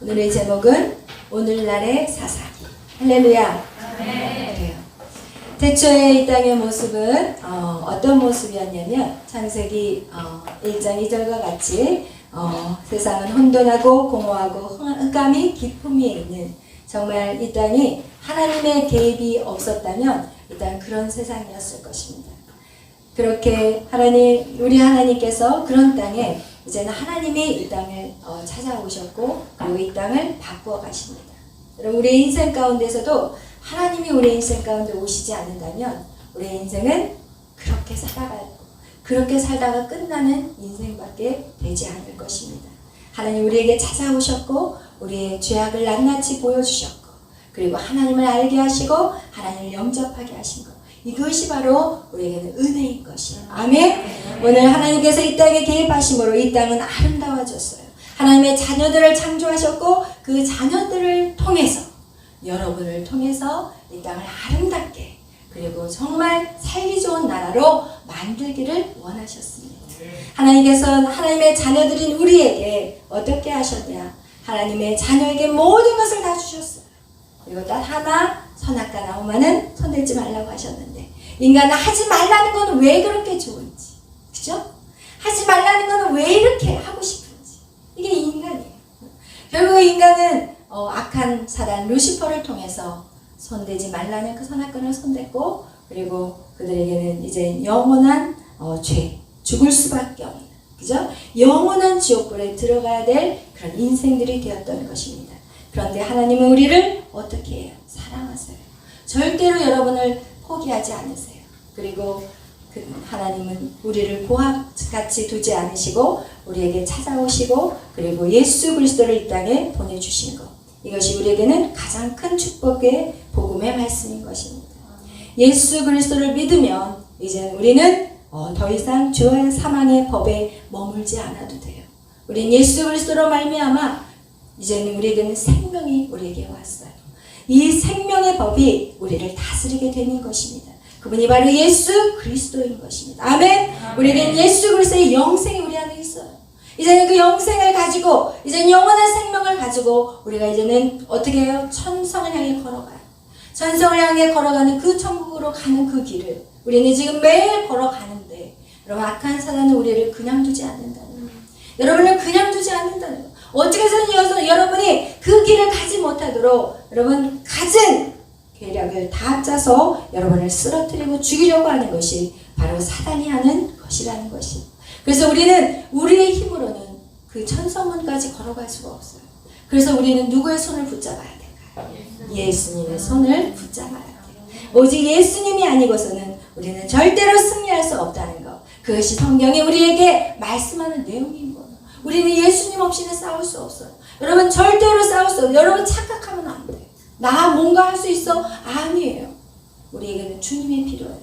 오늘의 제목은 오늘날의 사사기. 할렐루야. 그래요. 태초에 이 땅의 모습은 어떤 모습이었냐면 창세기 1장 2절과 같이 세상은 혼돈하고 공허하고 흑암이 깊음이 있는, 정말 이 땅이 하나님의 개입이 없었다면 이 땅은 그런 세상이었을 것입니다. 그렇게 우리 하나님께서 그런 땅에 이제는 하나님이 이 땅을 찾아오셨고, 그리고 이 땅을 바꾸어 가십니다. 여러분, 우리의 인생 가운데서도 하나님이 우리의 인생 가운데 오시지 않는다면 우리의 인생은 그렇게 살아가고 그렇게 살다가 끝나는 인생밖에 되지 않을 것입니다. 하나님 우리에게 찾아오셨고 우리의 죄악을 낱낱이 보여주셨고, 그리고 하나님을 알게 하시고 하나님을 영접하게 하신 것, 이것이 바로 우리에게는 은혜인 것이에요. 아멘. 오늘 하나님께서 이 땅에 개입하심으로 이 땅은 아름다워졌어요. 하나님의 자녀들을 창조하셨고 그 자녀들을 통해서, 여러분을 통해서 이 땅을 아름답게, 그리고 정말 살기 좋은 나라로 만들기를 원하셨습니다. 하나님께서는 하나님의 자녀들인 우리에게 어떻게 하셨냐? 하나님의 자녀에게 모든 것을 다 주셨어요. 그리고 딱 하나, 선악과 나무만은 손대지 말라고 하셨는데, 인간은 하지 말라는 건 왜 그렇게 좋은지, 그죠? 하지 말라는 건 왜 이렇게 하고 싶은지, 이게 인간이에요. 결국 인간은 악한 사단 루시퍼를 통해서 손대지 말라는 그 선악과를 손댔고, 그리고 그들에게는 이제 영원한 죄, 죽을 수밖에 없는, 그죠? 영원한 지옥불에 들어가야 될 그런 인생들이 되었던 것입니다. 그런데 하나님은 우리를 어떻게 해요? 사랑하세요. 절대로 여러분을 포기하지 않으세요. 그리고 하나님은 우리를 고아같이 두지 않으시고 우리에게 찾아오시고, 그리고 예수 그리스도를 이 땅에 보내주신 것, 이것이 우리에게는 가장 큰 축복의 복음의 말씀인 것입니다. 예수 그리스도를 믿으면 이제 우리는 더 이상 죄와 사망의 법에 머물지 않아도 돼요. 우린 예수 그리스도로 말미암아 이제는 우리에게는 생명이 우리에게 왔어요. 이 생명의 법이 우리를 다스리게 되는 것입니다. 그분이 바로 예수 그리스도인 것입니다. 아멘. 우리에게는 예수 그리스도의 영생이 우리 안에 있어요. 이제는 그 영생을 가지고, 이제는 영원한 생명을 가지고 우리가 이제는 어떻게 해요? 천성을 향해 걸어가요. 천성을 향해 걸어가는 그 천국으로 가는 그 길을 우리는 지금 매일 걸어가는데, 여러분, 악한 사단은 우리를 그냥 두지 않는다는 거예요. 여러분을 그냥 두지 않는다는 거예요. 어떻게 해서든 여러분이 그 길을 가지 못하도록 여러분 가진 계략을 다 짜서 여러분을 쓰러뜨리고 죽이려고 하는 것이 바로 사단이 하는 것이라는 것이에요. 그래서 우리는 우리의 힘으로는 그 천성문까지 걸어갈 수가 없어요. 그래서 우리는 누구의 손을 붙잡아야 될까요? 예수님의 손을 붙잡아야 돼요. 오직 예수님이 아니고서는 우리는 절대로 승리할 수 없다는 것, 그것이 성경이 우리에게 말씀하는 내용인 거예요. 우리는 예수님 없이는 싸울 수 없어요. 여러분, 절대로 싸울 수 없어요. 여러분, 착각하면 안 돼요. 나 뭔가 할 수 있어? 아니에요. 우리에게는 주님이 필요해요.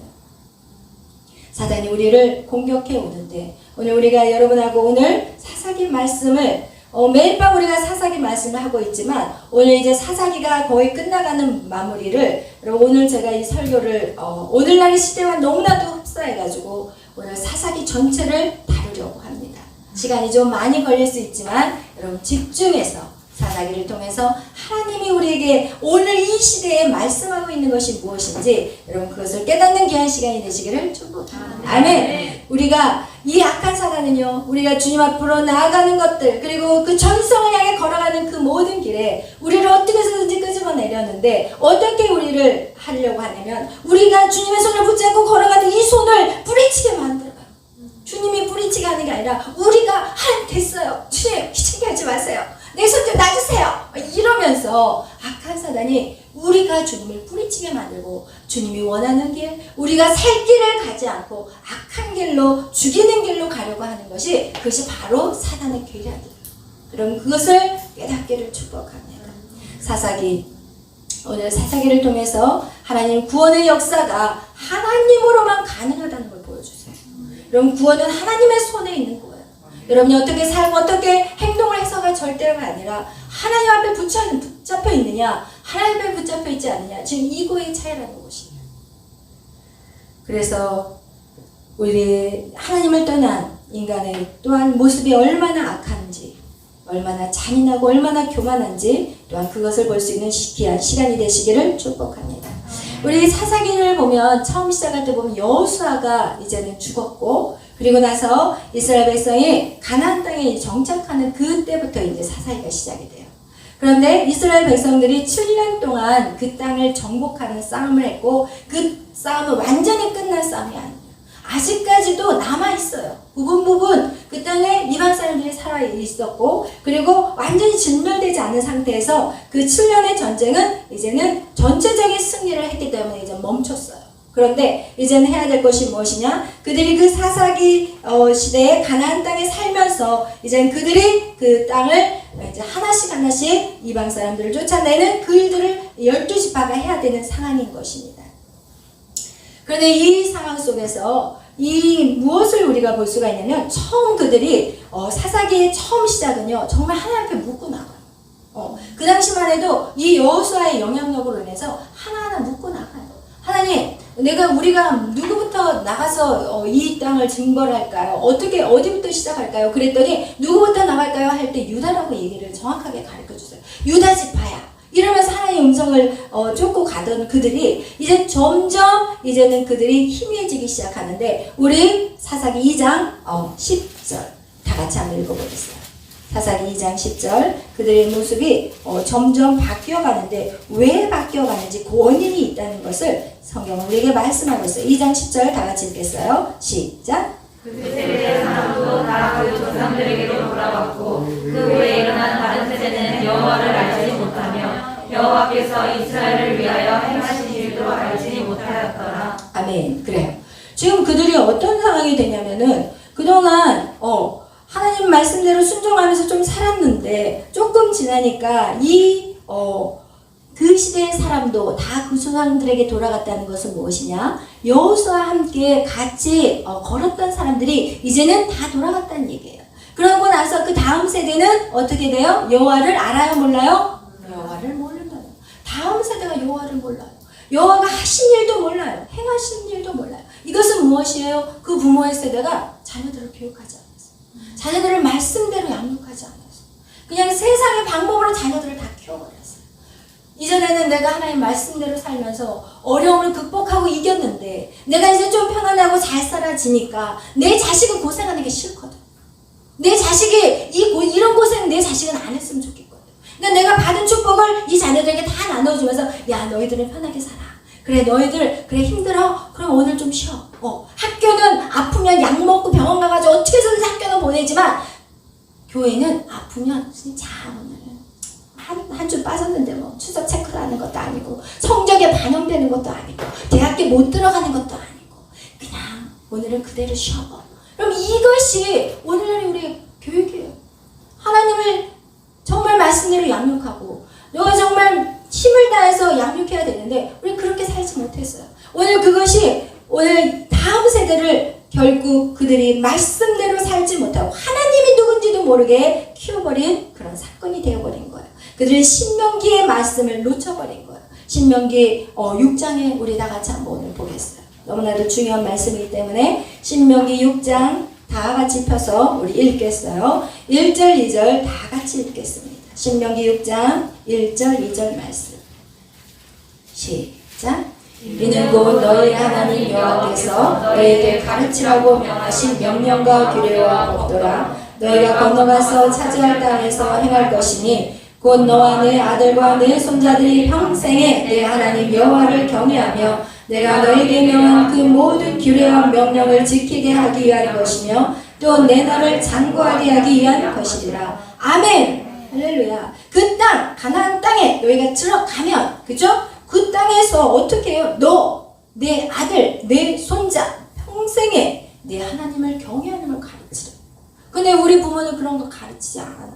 사단이 우리를 공격해 오는데, 오늘 우리가 여러분하고 오늘 사사기 말씀을 매일 밤 우리가 사사기 말씀을 하고 있지만, 오늘 이제 사사기가 거의 끝나가는 마무리를, 여러분 오늘 제가 이 설교를 오늘날의 시대와 너무나도 흡사해가지고 오늘 사사기 전체를 다루려고 합니다. 시간이 좀 많이 걸릴 수 있지만 여러분 집중해서 사사기를 통해서 하나님이 우리에게 오늘 이 시대에 말씀하고 있는 것이 무엇인지 여러분 그것을 깨닫는 귀한 시간이 되시기를 축복합니다. 아멘. 우리가 이 악한 사단은요, 우리가 주님 앞으로 나아가는 것들, 그리고 그 전성을 향해 걸어가는 그 모든 길에 우리를 어떻게 해서든지 끄집어내려는데, 어떻게 우리를 하려고 하냐면 우리가 주님의 손을 붙잡고 걸어가는 이 손을 뿌리치게 만들어요. 주님이 뿌리치게 하는 게 아니라 우리가 하나님 됐어요, 주님 귀찮게 하지 마세요, 내 손 좀 놔주세요, 이러면서 악한 사단이 우리가 주님을 뿌리치게 만들고 주님이 원하는 길, 우리가 살 길을 가지 않고 악한 길로, 죽이는 길로 가려고 하는 것이, 그것이 바로 사단의 계략이에요. 그럼 그것을 깨닫기를 축복합니다. 사사기, 오늘 사사기를 통해서 하나님 구원의 역사가 하나님으로만 가능하다는 걸 보여주세요. 여러분, 구원은 하나님의 손에 있는 거예요. 여러분이 어떻게 살고 어떻게 행동을 해서가 절대가 아니라 하나님 앞에 붙잡혀 있느냐, 하나님 앞에 붙잡혀 있지 않느냐, 지금 이거의 차이라는 것이에요. 그래서 우리 하나님을 떠난 인간의 또한 모습이 얼마나 악한지, 얼마나 잔인하고 얼마나 교만한지 또한 그것을 볼 수 있는 귀한 시간이 되시기를 축복합니다. 우리 사사기를 보면 처음 시작할 때 보면 여호수아가 이제는 죽었고, 그리고 나서 이스라엘 백성이 가나안 땅에 정착하는 그때부터 이제 사사기가 시작이 돼요. 그런데 이스라엘 백성들이 7년 동안 그 땅을 정복하는 싸움을 했고, 그 싸움은 완전히 끝난 싸움이 아니에요. 아직까지도 남아있어요. 부분 그 땅에 이방 사람들이 살아 있었고, 그리고 완전히 진멸되지 않은 상태에서 그 7년의 전쟁은 이제는 전체적인 승리를 했기 때문에 이제 멈췄어요. 그런데 이제는 해야 될 것이 무엇이냐? 그들이 그 사사기 시대에 가나안 땅에 살면서 이제는 그들이 그 땅을 이제 하나씩 이방 사람들을 쫓아내는 그 일들을 12지파가 해야 되는 상황인 것입니다. 그런데 이 상황 속에서 이 무엇을 우리가 볼 수가 있냐면, 처음 그들이 사사기의 처음 시작은요, 정말 하나님 앞에 묻고 나가요. 그 당시만 해도 이 여호수아의 영향력으로 인해서 하나하나 묻고 나가요. 하나님, 우리가 누구부터 나가서 이 땅을 증벌할까요? 어디부터 시작할까요? 그랬더니 누구부터 나갈까요? 할 때 유다라고 얘기를 정확하게 가르쳐 주세요. 유다 지파야. 이러면서 하나님의 음성을 쫓고 가던 그들이 이제 점점 이제는 그들이 희미해지기 시작하는데, 우리 사사기 2장 10절 다 같이 한번 읽어보겠어요. 사사기 2장 10절, 그들의 모습이 점점 바뀌어가는데 왜 바뀌어가는지 그 원인이 있다는 것을 성경은 우리에게 말씀하고 있어요. 2장 10절 다 같이 읽겠어요. 시작. 그 세대의 사람도 다 그 조상들에게로 돌아왔고, 그 후에 일어난 다른 세대는 여호와를 알지 못하며 여호와께서 이스라엘을 위하여 행하신 일도 알지 못하였더라. 아멘. 그래요. 지금 그들이 어떤 상황이 되냐면은, 그동안 하나님 말씀대로 순종하면서 좀 살았는데, 조금 지나니까 그 시대의 사람도 다 그 조상들에게 돌아갔다는 것은 무엇이냐? 여호수아와 함께 같이 걸었던 사람들이 이제는 다 돌아갔다는 얘기예요. 그러고 나서 그 다음 세대는 어떻게 돼요? 여호와를 알아요, 몰라요? 여호와를 몰라요. 다음 세대가 여호와를 몰라요. 여호와가 하신 일도 몰라요. 행하신 일도 몰라요. 이것은 무엇이에요? 그 부모의 세대가 자녀들을 교육하지 않았어요. 자녀들을 말씀대로 양육하지 않았어요. 그냥 세상의 방법으로 자녀들을 다 키워버렸어요. 이전에는 내가 하나님 말씀대로 살면서 어려움을 극복하고 이겼는데, 내가 이제 좀 편안하고 잘 살아지니까 내 자식은 고생하는 게 싫거든. 내 자식이 이런 고생 내 자식은 안 했으면 좋겠거든. 그러니까 내가 받은 축복을 이 자녀들에게 다 나눠주면서, 야, 너희들은 편하게 살아. 그래, 너희들 그래 힘들어? 그럼 오늘 좀 쉬어. 학교는 아프면 약 먹고 병원 가가지고 어떻게 해서든지 학교는 보내지만, 교회는 아프면 진짜 오늘 한 주 빠졌는데 뭐 추석 체크를 하는 것도 아니고, 성적에 반영되는 것도 아니고, 대학교 못 들어가는 것도 아니고, 그냥 오늘은 그대로 쉬어. 그럼 이것이 오늘날의 우리의 교육이에요. 하나님을 정말 말씀대로 양육하고, 너가 정말 힘을 다해서 양육해야 되는데 우리 그렇게 살지 못했어요. 오늘 다음 세대를 결국 그들이 말씀대로 살지 못하고 하나님이 누군지도 모르게 키워버린 그런 사건이 되어버린 거예요. 그들은 신명기의 말씀을 놓쳐버린 거예요. 신명기 6장에 우리 다 같이 한번 오늘 보겠어요. 너무나도 중요한 말씀이기 때문에 신명기 6장 다 같이 펴서 우리 읽겠어요. 1절 2절 다 같이 읽겠습니다. 신명기 6장 1절 2절 말씀 시작. 이는 곧 너희 하나님 여호와께서 너희에게 가르치라고 명하신 명령과 규례와 법도라. 너희가 건너가서 차지할 땅에서 행할 것이니, 곧 너와 네 아들과 네 손자들이 평생에 내 하나님 여호와를 경외하며 내가 너희에게 명한 그 모든 규례와 명령을 지키게 하기 위한 것이며, 또 내 너를 장구하게 하기 위한 것이리라. 아멘. 할렐루야. 그 땅, 가나안 땅에 너희가 들어가면, 그죠? 그 땅에서 어떻게 해요? 너, 내 아들, 내 손자, 평생에 내 하나님을 경외하는 걸 가르치래. 근데 우리 부모는 그런 거 가르치지 않아요.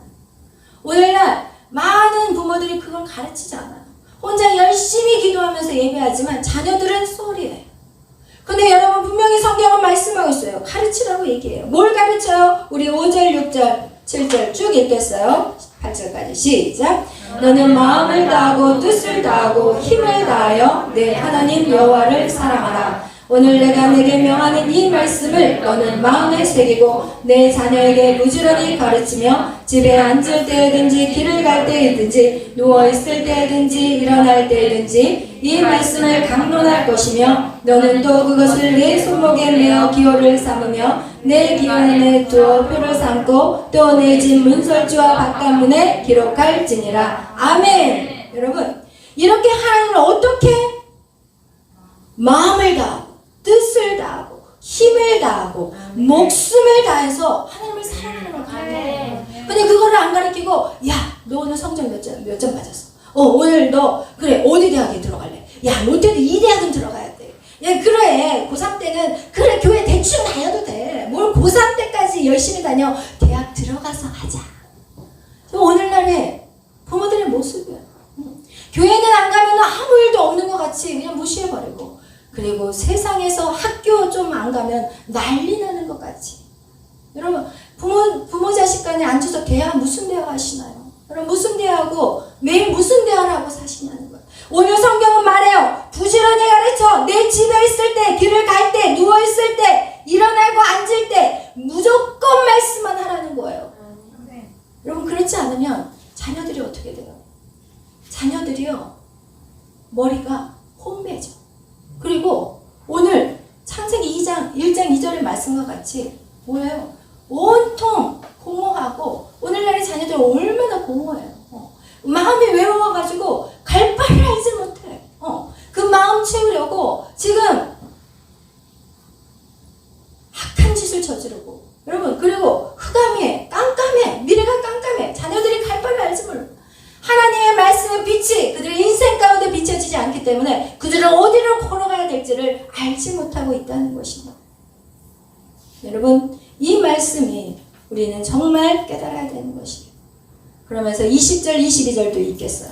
오늘날 많은 부모들이 그걸 가르치지 않아요. 혼자 열심히 기도하면서 예배하지만 자녀들은 소리예요. 근데 여러분, 분명히 성경은 말씀하고 있어요. 가르치라고 얘기해요. 뭘 가르쳐요? 우리 5절, 6절, 7절 쭉 읽겠어요. 8절까지 시작. 너는 마음을 다하고 뜻을 다하고 힘을 다하여 내 하나님 여호와를 사랑하라. 오늘 내가 내게 명하는 이 말씀을 너는 마음에 새기고 내 자녀에게 부지런히 가르치며 집에 앉을 때든지 길을 갈 때든지 누워있을 때든지 일어날 때든지 이 말씀을 강론할 것이며 너는 또 그것을 내 손목에 메어 기호를 삼으며 내 기원에 두어 표를 삼고 또 내 집 문설주와 바깥문에 기록할지니라. 아멘. 여러분, 이렇게 하나님을 어떻게 마음을 다하고 뜻을 다하고 힘을 다하고 목숨을 다해서 하나님을 사랑하는 걸 가르쳐요. 근데 그거를 안 가르치고 야, 너 오늘 성적 몇 점 맞았어? 오늘 너 그래 어디 대학에 들어갈래? 야, 롯데도 이 대학은 들어가야 돼. 야, 그래 고3 때는 그래 교회 대충 다녀도 돼. 뭘 고3 때까지 열심히 다녀. 대학 들어가서 하자. 오늘날의 부모들의 모습이야. 교회는 안 가면 아무 일도 없는 것 같이 그냥 무시해버리고, 그리고 세상에서 학교 좀 안 가면 난리 나는 것 같이. 여러분, 부모 자식 간에 앉아서 대화 무슨 대화 하시나요? 여러분, 무슨 대화하고 매일 무슨 대화를 하고 사시냐는 거예요. 오늘 성경은 말해요. 부지런히 가르쳐. 내 집에 있을 때, 길을 갈 때, 누워있을 때, 일어나고 앉을 때 무조건 말씀만 하라는 거예요. 여러분, 그렇지 않으면 자녀들이 어떻게 돼요? 자녀들이요, 머리가 혼매져. 그리고 오늘 창세기 1장 2절의 말씀과 같이 뭐예요? 온통 공허하고, 오늘날의 자녀들 얼마나 공허해요. 마음이 외로워가지고 갈 바를 알지 못해. 그 마음 채우려고 지금 악한 짓을 저지르고, 여러분, 그리고 흑암에 깜깜해, 미래가 깜깜해. 자녀들이 갈 바를 알지 몰라. 하나님의 말씀의 빛이 그들의 인생 가운데 비춰지지 않기 때문에 그들은 어디로 걸어가야 될지를 알지 못하고 있다는 것입니다. 여러분, 이 말씀이 우리는 정말 깨달아야 되는 것이에요. 그러면서 20절 22절도 읽겠어요.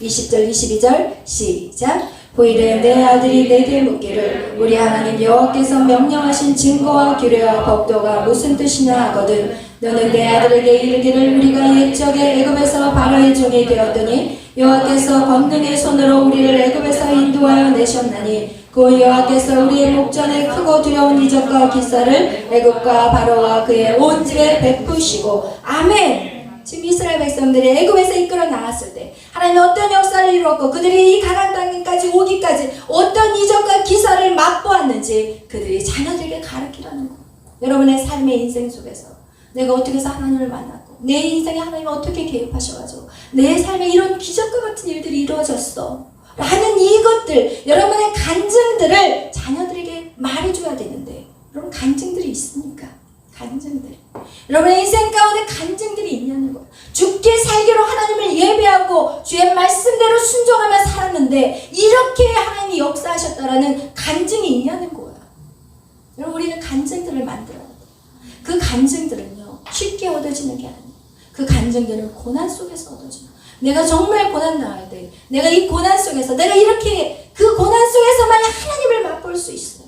20절 22절 시작. 후일에 내 아들이 내게 묻기를 우리 하나님 여호와께서 명령하신 증거와 규례와 법도가 무슨 뜻이냐 하거든 너는 내 아들에게 이르기를 우리가 옛적에 애굽에서 바로의 종이 되었더니 여호와께서 권능의 손으로 우리를 애굽에서 인도하여 내셨나니 그 여호와께서 우리의 목전에 크고 두려운 이적과 기사를 애굽과 바로와 그의 온 집에 베푸시고. 아멘. 지금 이스라엘 백성들이 애굽에서 이끌어 나왔을 때 하나님은 어떤 역사를 이루었고 그들이 이 가나안 땅까지 오기까지 어떤 이적과 기사를 맛보았는지 그들이 자녀들에게 가르치라는 거예요. 여러분의 삶의 인생 속에서 내가 어떻게 해서 하나님을 만났고 내 인생에 하나님이 어떻게 개입하셔가지고 내 삶에 이런 기적과 같은 일들이 이루어졌어 라는 이것들, 여러분의 간증들을 자녀들에게 말해줘야 되는데 여러분, 간증들이 있습니까? 간증들. 여러분의 인생 가운데 간증들이 있냐는 거예요. 죽게 살기로 하나님을 예배하고 주의 말씀대로 순종하며 살았는데 이렇게 하나님이 역사하셨다라는 간증이 있냐는 거예요. 여러분, 우리는 간증들을 만들어야 돼요. 그 간증들은요, 쉽게 얻어지는 게 아니에요. 그 간증들은 고난 속에서 얻어져요. 내가 정말 고난 당할 때, 내가 이 고난 속에서, 내가 이렇게 그 고난 속에서만 하나님을 맛볼 수 있어요.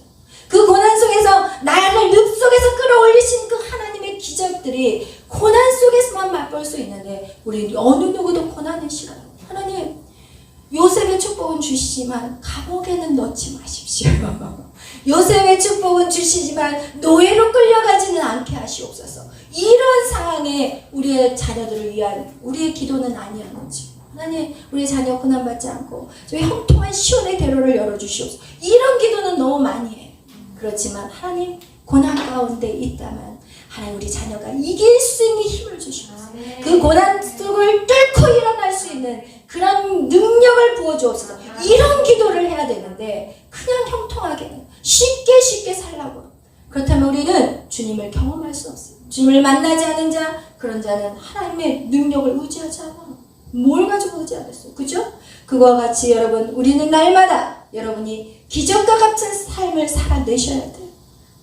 그 고난 속에서 나를 늪 속에서 끌어올리신 그 하나님의 기적들이 고난 속에서만 맛볼 수 있는데 우리 어느 누구도 고난을 싫어요. 하나님, 요셉의 축복은 주시지만 감옥에는 넣지 마십시오. 요셉의 축복은 주시지만 노예로 끌려가지는 않게 하시옵소서. 이런 상황에 우리의 자녀들을 위한 우리의 기도는 아니었는지. 하나님, 우리 자녀 고난받지 않고 저희 형통한 시온의 대로를 열어주시옵소서. 이런 기도는 너무 많이 해요. 그렇지만 하나님, 고난 가운데 있다면 하나님, 우리 자녀가 이길 수 있는 힘을 주시옵소서. 그 고난 속을 뚫고 일어날 수 있는 그런 능력을 부어주옵소서. 이런 기도를 해야 되는데 그냥 형통하게 쉽게 살라고. 그렇다면 우리는 주님을 경험할 수 없어요. 주님을 만나지 않은 자, 그런 자는 하나님의 능력을 의지하지 않아. 뭘 가지고 의지하겠어요? 그죠? 그와 같이 여러분, 우리는 날마다 여러분이 기적과 같은 삶을 살아내셔야 돼요.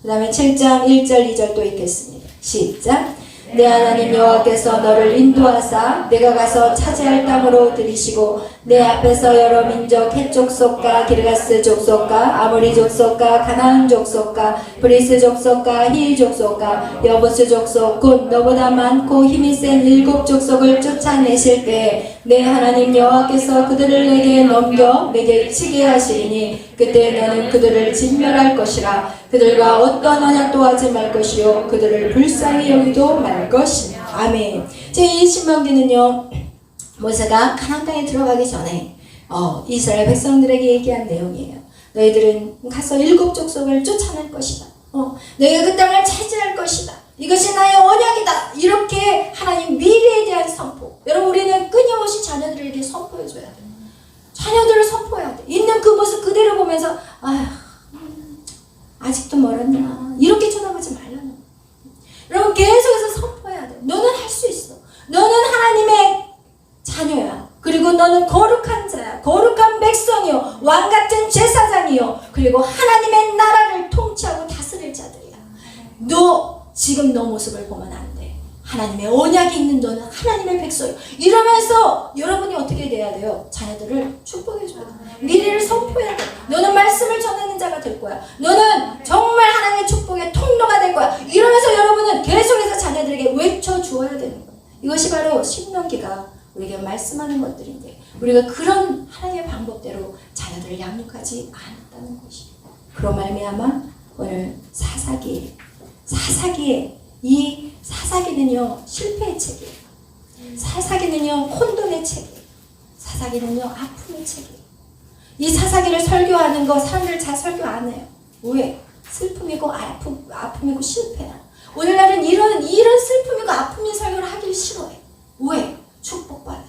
그 다음에 7장 1절 2절 또 읽겠습니다. 시작. 내 하나님 여호와께서 너를 인도하사 내가 가서 차지할 땅으로 들이시고 내 앞에서 여러 민족, 헷 족속과 기르가스 족속과 아모리 족속과 가나안 족속과 브리스 족속과 히 족속과 여부스 족속 곧 너보다 많고 힘이 센 7 족속을 쫓아내실 때에 내 하나님 여호와께서 그들을 내게 넘겨 내게 치게 하시리니 그때 너는 그들을 진멸할 것이라. 그들과 어떤 언약도 하지 말 것이요 그들을 불쌍히 여기도 말 것이며. 아멘. 제2 신명기는요, 모세가 가나안 땅에 들어가기 전에 이스라엘 백성들에게 얘기한 내용이에요. 너희들은 가서 7 족속을 쫓아낼 것이다. 너희가 그 땅을 차지할 것이다. 이것이 나의 언약이다. 이렇게 하나님 미래에 대한 선포. 여러분, 우리는 끊임없이 자녀들에게 선포해줘야 돼. 자녀들을 선포해야 돼. 있는 그 모습 그대로 보면서 아직도 멀었나 이렇게 쳐다보지 말라는. 여러분, 계속해서 선포해야 돼. 너는 할 수 있어. 너는 하나님의 자녀야. 그리고 너는 거룩한 자야. 거룩한 백성이요, 왕같은 제사장이요, 그리고 하나님의 나라를 통치하고 다스릴 자들이야. 너 지금 너 모습을 보면 안 돼. 하나님의 언약이 있는 너는 하나님의 백성이야. 이러면서 여러분이 어떻게 돼야 돼요? 자녀들을 축복해줘야 돼. 미래를 선포해야 돼. 너는 말씀을 전하는 자가 될 거야. 너는 정말 하나님의 축복의 통로가 될 거야. 이러면서 여러분은 계속해서 자녀들에게 외쳐주어야 되는 거야. 이것이 바로 신명기가 우리에게 말씀하는 것들인데, 우리가 그런 하나님의 방법대로 자녀들을 양육하지 않았다는 것이에요. 그로 말미암아 오늘 사사기에 이 사사기는요 실패의 책이에요. 사사기는요 혼돈의 책이에요. 사사기는요 아픔의 책이에요. 이 사사기를 설교하는 거 사람들 잘 설교 안 해요. 왜? 슬픔이고 아픔이고 실패야. 오늘날은 이런 슬픔이고 아픔인 설교를 하기 싫어해. 왜? 축복받아,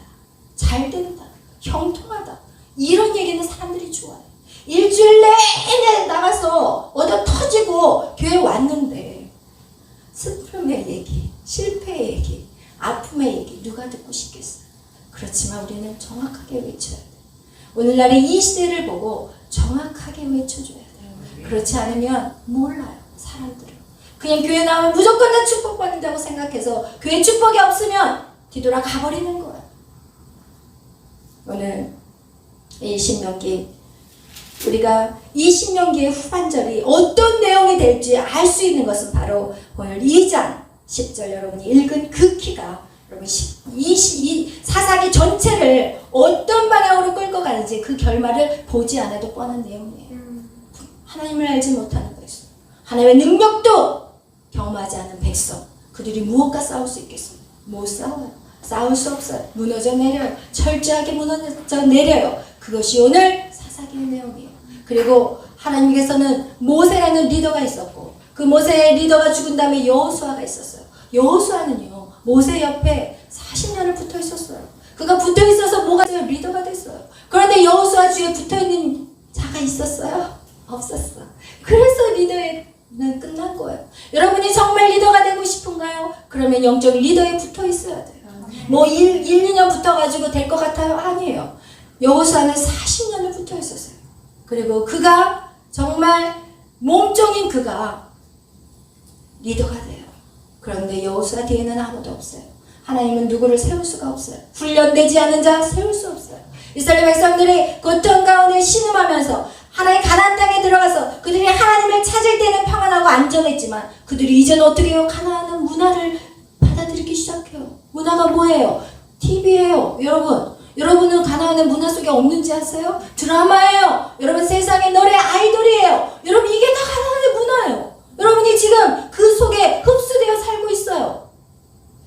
잘 된다, 형통하다, 이런 얘기는 사람들이 좋아해. 일주일 내내 나가서 얻어 터지고 교회 왔는데 슬픔의 얘기, 실패의 얘기, 아픔의 얘기 누가 듣고 싶겠어요? 그렇지만 우리는 정확하게 외쳐야 돼. 오늘날의 이 시대를 보고 정확하게 외쳐줘야 돼요. 그렇지 않으면 몰라요, 사람들은. 그냥 교회 나오면 무조건 다 축복받는다고 생각해서 교회 축복이 없으면 뒤돌아 가버리는 거야. 오늘 이 신명기, 우리가 이 신명기의 후반절이 어떤 내용이 될지 알 수 있는 것은 바로 오늘 2장 10절 여러분이 읽은 그 키가 여러분 이 사사기 전체를 어떤 방향으로 끌고 가는지 그 결말을 보지 않아도 뻔한 내용이에요. 하나님을 알지 못하는 백성, 하나님의 능력도 경험하지 않은 백성, 그들이 무엇과 싸울 수 있겠습니까? 못 싸워요. 싸울 수 없어요. 무너져 내려요. 철저하게 무너져 내려요. 그것이 오늘 사사기의 내용이에요. 그리고 하나님께서는 모세라는 리더가 있었고, 그 모세의 리더가 죽은 다음에 여호수아가 있었어요. 여호수아는요 모세 옆에 40년을 붙어 있었어요. 그가 붙어 있어서 뭐가 돼요? 리더가 됐어요. 그런데 여호수아 뒤에 붙어 있는 자가 있었어요? 없었어. 그래서 리더는 끝난 거예요. 여러분이 정말 리더가 되고 싶은가요? 그러면 영적 리더에 붙어 있어야 돼요. 뭐 1, 2년 붙어가지고 될 것 같아요? 아니에요. 여호수아는 40년을 붙어 있었어요. 그리고 그가 정말 몸종인 그가 리더가 돼요. 그런데 여호수아 뒤에는 아무도 없어요. 하나님은 누구를 세울 수가 없어요. 훈련되지 않은 자 세울 수 없어요. 이스라엘 백성들이 고통 가운데 신음하면서 하나님 가나안 땅에 들어가서 그들이 하나님을 찾을 때는 평안하고 안전했지만 그들이 이제는 어떻게 해요? 가나안은 문화를 받아들이기 시작해요. 문화가 뭐예요? TV예요. 여러분은 가나안의 문화 속에 없는지 아세요? 드라마예요. 여러분 세상의 노래 아이돌이에요. 여러분 이게 다 가나안의 문화예요. 여러분이 지금 그 속에 흡수되어 살고 있어요.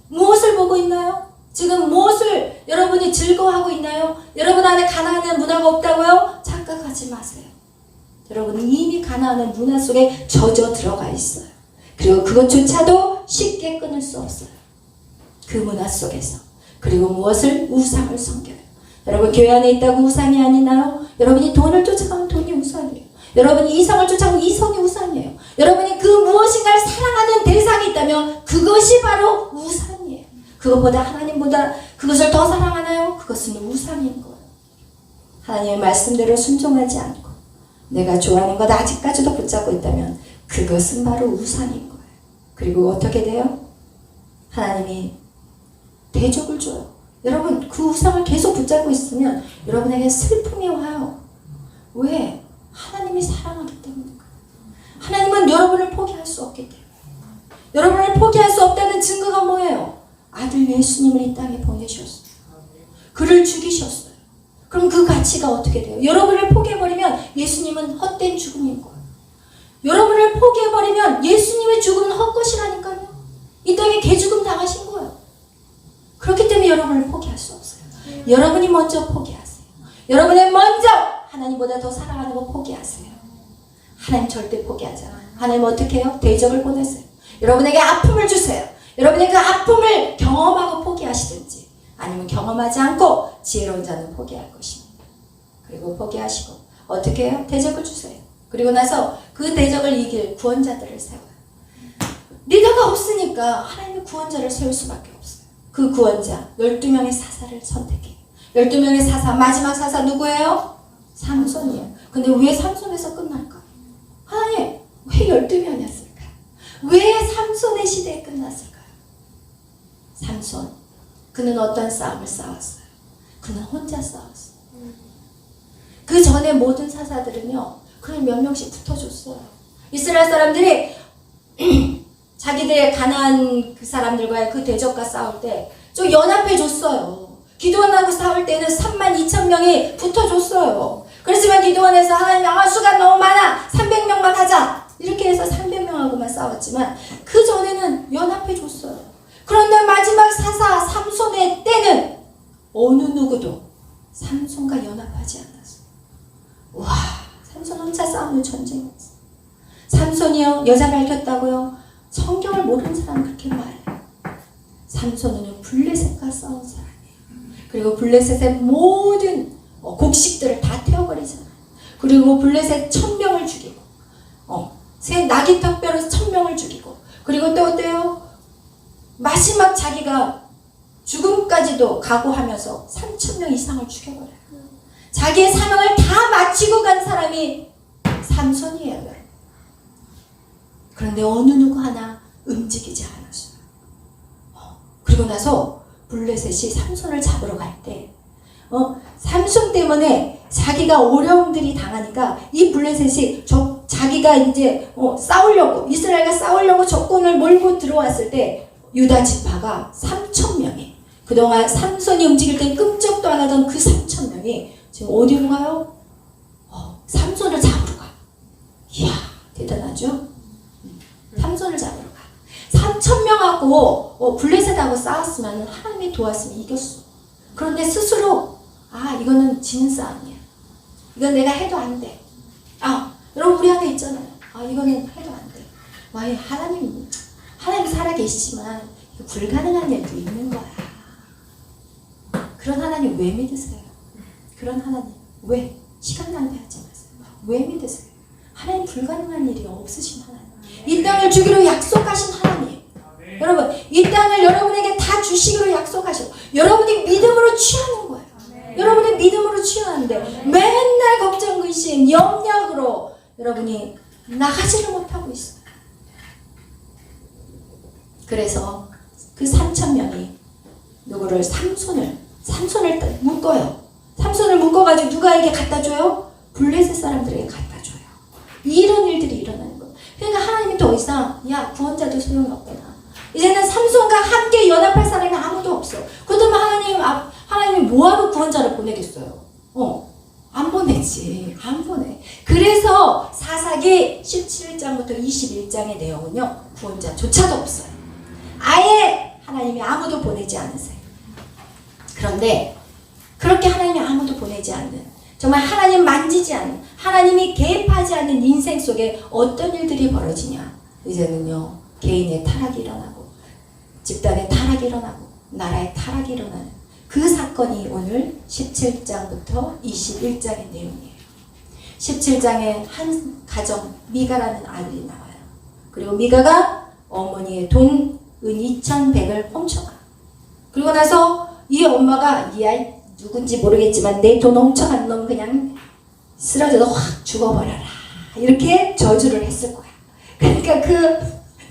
무엇을 보고 있나요? 지금 무엇을 여러분이 즐거워하고 있나요? 여러분 안에 가나안의 문화가 없다고요? 착각하지 마세요. 여러분은 이미 가나안의 문화 속에 젖어 들어가 있어요. 그리고 그것조차도 쉽게 끊을 수 없어요. 그 문화 속에서. 그리고 무엇을? 우상을 섬겨요. 여러분 교회 안에 있다고 우상이 아니나요? 여러분이 돈을 쫓아가면 돈이 우상이에요. 여러분이 이성을 쫓아가면 이성이 우상이에요. 여러분이 그 무엇인가를 사랑하는 대상이 있다면 그것이 바로 우상이에요. 그것보다 하나님보다 그것을 더 사랑하나요? 그것은 우상인 거예요. 하나님의 말씀대로 순종하지 않고 내가 좋아하는 것 아직까지도 붙잡고 있다면 그것은 바로 우상인 거예요. 그리고 어떻게 돼요? 하나님이 대접을 줘요. 여러분 그 우상을 계속 붙잡고 있으면 여러분에게 슬픔이 와요. 왜? 하나님이 사랑하기 때문입니다. 하나님은 여러분을 포기할 수 없기 때문에. 여러분을 포기할 수 없다는 증거가 뭐예요? 아들 예수님을 이 땅에 보내셨어요. 그를 죽이셨어요. 그럼 그 가치가 어떻게 돼요? 여러분을 포기해버리면 예수님은 헛된 죽음인 거예요. 여러분을 포기해버리면 예수님의 죽음은 헛것이라니까요. 이 땅에 개죽음 당하신 거예요. 그렇기 때문에 여러분을 포기할 수 없어요. 여러분이 먼저 포기하세요. 여러분은 먼저 하나님보다 더 사랑하는 거 포기하세요. 하나님 절대 포기하지 않아요. 하나님 어떻게 해요? 대적을 보내세요. 여러분에게 아픔을 주세요. 여러분의 그 아픔을 경험하고 포기하시든지 아니면 경험하지 않고 지혜로운 자는 포기할 것입니다. 그리고 포기하시고 어떻게 해요? 대적을 주세요. 그리고 나서 그 대적을 이길 구원자들을 세워요. 리더가 없으니까 하나님의 구원자를 세울 수밖에 없어요. 그 구원자 12명의 사사를 선택해요. 12명의 사사, 마지막 사사 누구예요? 삼손이에요. 근데 왜 삼손에서 끝날까요? 하나님 왜 12명이었을까요? 왜 삼손의 시대에 끝났을까요? 삼손, 그는 어떤 싸움을 싸웠어요? 그는 혼자 싸웠어요. 그 전에 모든 사사들은요, 그냥 몇 명씩 붙어줬어요. 이스라엘 사람들이 자기들의 가나안 그 사람들과의 그 대적과 싸울 때 좀 연합해줬어요. 기드온하고 싸울 때는 32,000명이 붙어줬어요. 그렇지만 기드온에서 하나님 수가 너무 많아 300명만 하자 이렇게 해서 300명하고만 싸웠지만 그 전에는 연합해줬어요. 그런데 마지막 사사 삼손의 때는 어느 누구도 삼손과 연합하지 않았어요. 와, 삼손 혼자 싸우는 전쟁이었어요. 삼손이요, 여자 밝혔다고요? 성경을 모르는 사람은 그렇게 말해요. 삼손은 블레셋과 싸운 사람이에요. 그리고 블레셋의 모든 곡식들을 다 태워버리잖아요. 그리고 블레셋 1000명을 죽이고 새 나귀 턱뼈로 1000명을 죽이고 그리고 또 어때요? 마지막 자기가 죽음까지도 각오하면서 3000명 이상을 죽여버려요. 자기의 사명을 다 마치고 간 사람이 삼손이에요, 여러분. 그런데 어느 누구 하나 움직이지 않았어요. 그리고 나서 블레셋이 삼손을 잡으러 갈 때 삼손 때문에 자기가 어려움들이 당하니까 이 블레셋이 자기가 이제 싸우려고 이스라엘과 싸우려고 적군을 몰고 들어왔을 때 유다 지파가 3,000명이 그동안 삼손이 움직일 때 끔찍도 안 하던 그 3,000명이 지금 어디로 가요? 삼손을 잡으러 가. 이야, 대단하죠? 삼손을 잡으러 가. 3,000명하고 블레셋하고 싸웠으면 하나님이 도왔으면 이겼어. 그런데 스스로 이거는 지는 싸움이야. 이건 내가 해도 안 돼. 여러분 우리 안에 있잖아요. 이거는 해도 안 돼. 하나님 살아계시지만 불가능한 일도 있는 거야. 그런 하나님 왜 믿으세요? 그런 하나님 왜? 시간 낭비하지 마세요. 왜 믿으세요? 하나님 불가능한 일이 없으신 하나님. 이 땅을 주기로 약속하신 하나님. 여러분 이 땅을 여러분에게 다 주시기로 약속하시고 여러분이 믿음으로 취하는 거예요. 여러분이 믿음으로 취하는데 맨날 걱정, 근심, 염려로 여러분이 나가지를 못하고 있어요. 그래서 그 3,000명이 누구를 삼손을 묶어요. 삼손을 묶어가지고 누가에게 갖다 줘요? 블레셋 사람들에게 갖다 줘요. 이런 일들이 일어나는 거예요. 그러니까 하나님이 더 이상 구원자도 소용없구나. 이제는 삼손과 함께 연합할 사람이 아무도 없어. 그렇다면 하나님이 뭐하러 구원자를 보내겠어요? 안 보내지. 안 보내. 그래서 사사기 17장부터 21장의 내용은요, 구원자조차도 없어요. 아예 하나님이 아무도 보내지 않으세요. 그런데 그렇게 하나님이 아무도 보내지 않는, 정말 하나님 만지지 않는, 하나님이 개입하지 않는 인생 속에 어떤 일들이 벌어지냐? 이제는요, 개인의 타락이 일어나고 집단의 타락이 일어나고 나라의 타락이 일어나는 그 사건이 오늘 17장부터 21장의 내용이에요. 17장에 한 가정 미가라는 아들이 나와요. 그리고 미가가 어머니의 돈 은 2,100을 훔쳐가. 그리고 나서 이 엄마가 이 아이 누군지 모르겠지만 내 돈 훔쳐간 놈 그냥 쓰러져서 확 죽어버려라 이렇게 저주를 했을 거야. 그러니까 그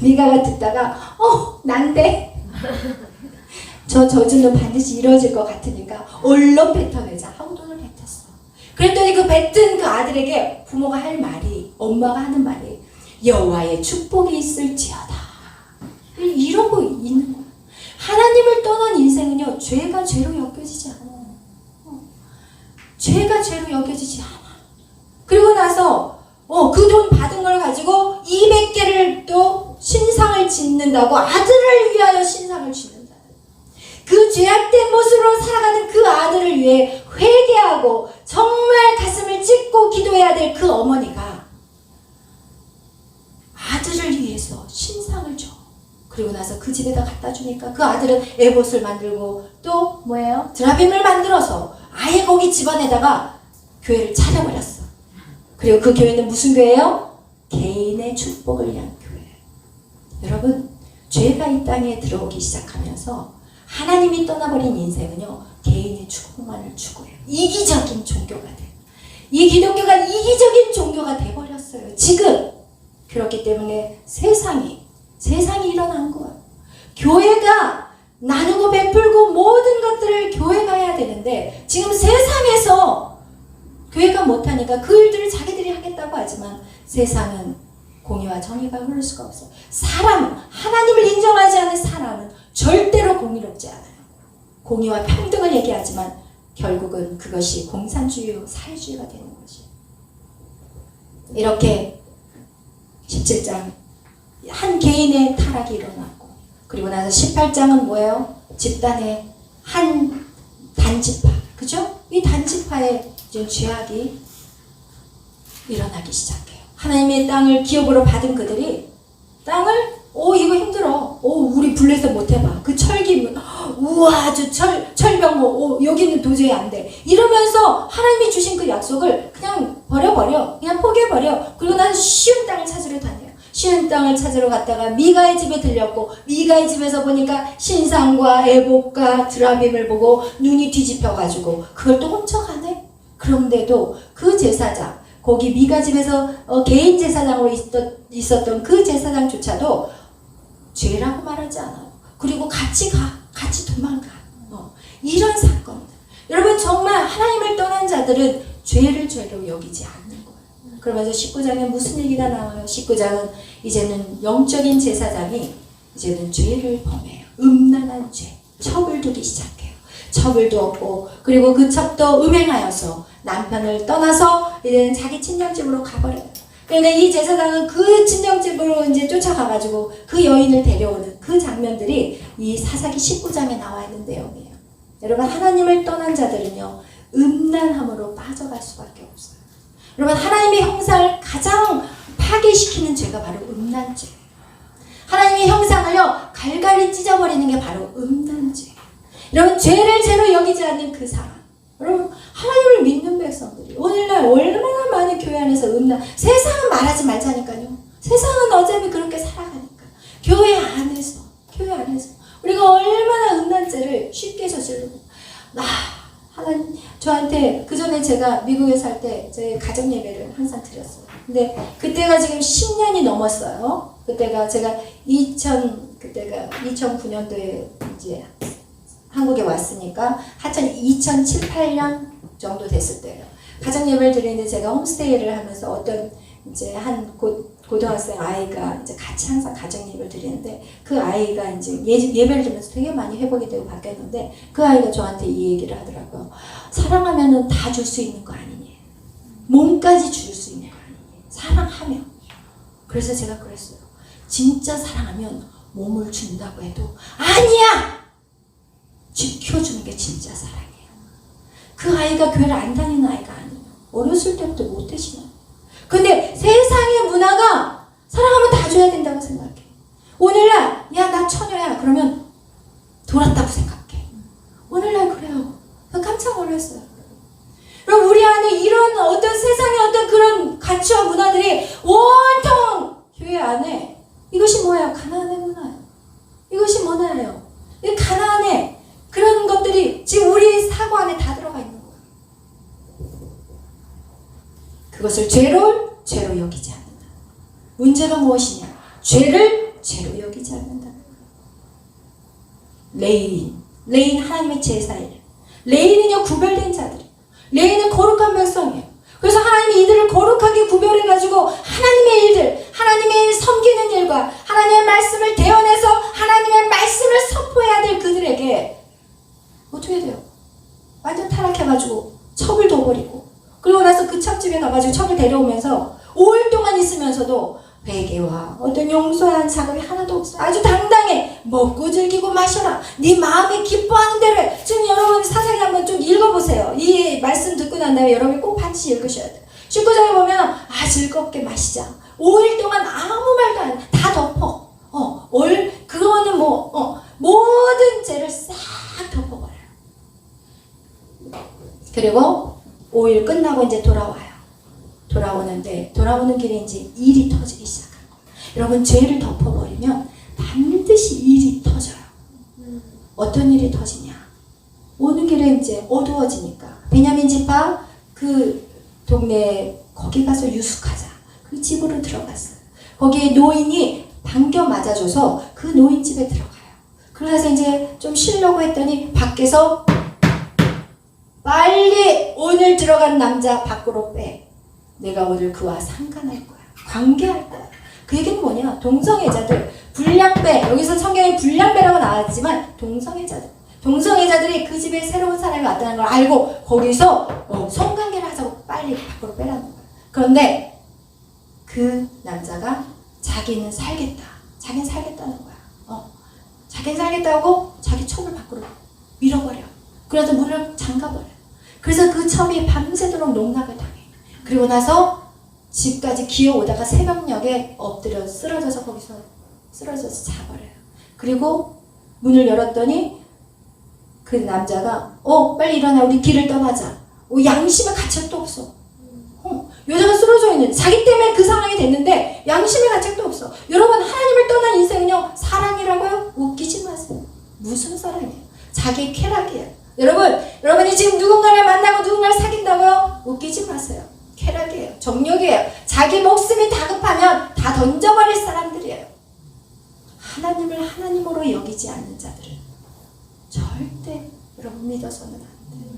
미가가 듣다가 난데 저 저주는 반드시 이루어질 것 같으니까 얼른 뱉어내자 하고 돈을 뱉었어. 그랬더니 그 뱉은 그 아들에게 부모가 할 말이, 엄마가 하는 말이 여호와의 축복이 있을지어다. 이러고 있는 거야. 하나님을 떠난 인생은요, 죄가 죄로 여겨지지 않아요. 죄가 죄로 여겨지지 않아. 그리고 나서 그 돈 받은 걸 가지고 200개를 또 신상을 짓는다고, 아들을 위하여 신상을 짓는다. 그 죄악된 모습으로 살아가는 그 아들을 위해 회개하고 정말 가슴을 찢고 기도해야 될 그 어머니가 아들을 위해서 신상을 줘. 그리고 나서 그 집에다 갖다 주니까 그 아들은 에봇을 만들고 또 뭐예요? 드라빔을 만들어서 아예 거기 집안에다가 교회를 차려버렸어. 그리고 그 교회는 무슨 교회예요? 개인의 축복을 위한 교회. 여러분, 죄가 이 땅에 들어오기 시작하면서 하나님이 떠나버린 인생은요, 개인의 축복만을 추구해요. 이기적인 종교가 돼. 이 기독교가 이기적인 종교가 돼버렸어요. 지금. 그렇기 때문에 세상이 일어난 거예요. 교회가 나누고 베풀고 모든 것들을 교회가 해야 되는데, 지금 세상에서 교회가 못하니까 그 일들을 자기들이 하겠다고 하지만 세상은 공의와 정의가 흐를 수가 없어요. 하나님을 인정하지 않는 사람은 절대로 공의롭지 않아요. 공의와 평등을 얘기하지만 결국은 그것이 공산주의, 사회주의가 되는 것이에요. 이렇게 17장 한 개인의 타락이 일어났고, 그리고 나서 18장은 뭐예요? 집단의 한 단지파, 그죠? 이 단지파의 이제 죄악이 일어나기 시작해요. 하나님의 땅을 기업으로 받은 그들이 땅을 이거 힘들어. 우리 블레셋 못 해봐. 그 철기, 우와, 저 철병, 여기는 도저히 안 돼. 이러면서 하나님이 주신 그 약속을 그냥 버려버려. 그냥 포기해버려. 그리고 나서 쉬운 땅을 찾으러 다녀요. 쉬운 땅을 찾으러 갔다가 미가의 집에 들렸고, 미가의 집에서 보니까 신상과 에봇과 드라빔을 보고 눈이 뒤집혀가지고 그걸 또 훔쳐가네? 그런데도 그 제사장, 거기 미가 집에서 개인 제사장으로 있었던 그 제사장조차도 죄라고 말하지 않아요. 그리고 같이 도망가. 이런 사건들. 여러분, 정말 하나님을 떠난 자들은 죄를 죄로 여기지 않는 거예요. 그러면서 19장에 무슨 얘기가 나와요? 19장은 이제는 영적인 제사장이 이제는 죄를 범해요. 음란한 죄, 첩을 두기 시작해요. 첩을 두었고, 그리고 그 첩도 음행하여서 남편을 떠나서 이제는 자기 친정집으로 가버려요. 그러니까 이 제사장은 그 친정집으로 이제 쫓아가가지고 그 여인을 데려오는 그 장면들이 이 사사기 19장에 나와 있는 내용이에요. 여러분, 하나님을 떠난 자들은요, 음란함으로 빠져갈 수밖에 없어요. 여러분, 하나님의 형상을 가장 파괴시키는 죄가 바로 음란죄. 하나님의 형상을요, 갈갈이 찢어버리는 게 바로 음란죄. 여러분, 죄를 죄로 여기지 않는 그 사람. 여러분, 하나님을 믿는 백성들이 오늘날 얼마나 많은 교회 안에서 세상은 말하지 말자니까요. 세상은 어차피 그렇게 살아가니까. 교회 안에서 우리가 얼마나 음란죄를 쉽게 저지르고, 하나님 저한테 그전에 제가 미국에 살 때 제 가정 예배를 항상 드렸어요. 근데 그때가 지금 10년이 넘었어요. 그때가 제가 2009년도에 이제 한국에 왔으니까 하여튼 2007, 8년 정도 됐을 때예요. 가정 예배를 드리는데 제가 홈스테이를 하면서 어떤 이제 한 고등학생 아이가 이제 같이 항상 가정 예배를 드리는데, 그 아이가 이제 예배를 드리면서 되게 많이 회복이 되고 바뀌었는데, 그 아이가 저한테 이 얘기를 하더라고요. 사랑하면은 다 줄 수 있는 거 아니니? 몸까지 줄 수 있는 거 아니니? 사랑하면. 그래서 제가 그랬어요. 진짜 사랑하면 몸을 준다고 해도 아니야! 지켜주는 게 진짜 사랑이에요. 그 아이가 교회를 안 다니는 아이가 아니에요. 어렸을 때부터 못 되시나요? 근데 세상의 문화가 사랑하면 다 줘야 된다고 생각해. 오늘날 야, 나 처녀야 그러면 돌았다고 생각해. 오늘날 그래요. 깜짝 놀랐어요. 그럼 우리 안에 이런 어떤 세상의 어떤 그런 가치와 문화들이 온통 교회 안에, 이것이 뭐예요? 가나안의 문화예요. 이것이 뭐나요? 이 가나안의 그런 것들이 지금 우리 사고 안에 다 들어가 있는 거예요. 그것을 죄로 여기지 않는다. 문제가 무엇이냐? 죄를 죄로 여기지 않는다. 레인, 레인 하나님의 제사예요. 레인은요 구별된 자들. 레인은 거룩한 백성이에요. 그래서 하나님이 이들을 거룩하게 구별해가지고 하나님의 일들, 하나님의 섬기는 일과 하나님의 말씀을 대언해서 하나님의 말씀을 선포해야 될 그들에게 어떻게 돼요? 완전 타락해가지고 첩을 둬버리고, 그리고 나서 그 첩집에 가가지고 첩을 데려오면서 5일 동안 있으면서도 회개와 어떤 용서한 작업이 하나도 없어. 아주 당당해. 먹고 즐기고 마셔라. 네 마음이 기뻐하는 대로. 지금 여러분 사사기 한번 좀 읽어보세요. 이 말씀 듣고 난 다음에 여러분이 꼭 반드시 읽으셔야 돼요. 19장에 보면 즐겁게 마시자. 5일 동안 아무 말도 안 해. 다 덮어. 그거는 모든 죄를 싹 덮어버려요. 그리고 5일 끝나고 이제 돌아와요. 돌아오는데 돌아오는 길에 이제 일이 터지기 시작한 거예요. 여러분 죄를 덮어버리면 반드시 일이 터져요. 어떤 일이 터지냐? 오는 길에 이제 어두워지니까 베냐민 지파 그 동네 거기 가서 유숙하자. 그 집으로 들어갔어요. 거기에 노인이 반겨 맞아줘서 그 노인 집에 들어가요. 그래서 이제 좀 쉬려고 했더니 밖에서 빨리 오늘 들어간 남자 밖으로 빼. 내가 오늘 그와 상관할 거야. 관계할 거야. 그 얘기는 뭐냐? 동성애자들, 불량배, 여기서 성경에 불량배라고 나왔지만 동성애자들이 그 집에 새로운 사람이 왔다는 걸 알고 거기서 성관계를 하자고 빨리 밖으로 빼라는 거야. 그런데 그 남자가 자기는 살겠다. 자기는 살겠다는 거야. 자기는 살겠다고 자기 첩을 밖으로 밀어버려. 그래서 문을 잠가버려. 그래서 그 첩이 밤새도록 농락을 당해. 그리고 나서 집까지 기어오다가 새벽녘에 엎드려 쓰러져서 거기서 쓰러져서 자버려요. 그리고 문을 열었더니 그 남자가 빨리 일어나 우리 길을 떠나자. 양심의 가책도 없어. 여자가 쓰러져 있는 자기 때문에 그 상황이 됐는데 양심의 가책도 없어. 여러분 하나님을 떠난 인생은요 사랑이라고요? 웃기지 마세요. 무슨 사랑이에요? 자기 쾌락이에요. 여러분이 지금 누군가를 만나고 누군가를 사귄다고요? 웃기지 마세요. 쾌락이에요. 정욕이에요. 자기 목숨이 다급하면 다 던져버릴 사람들이에요. 하나님을 하나님으로 여기지 않는 자들은 절대 여러분 믿어서는 안 돼요.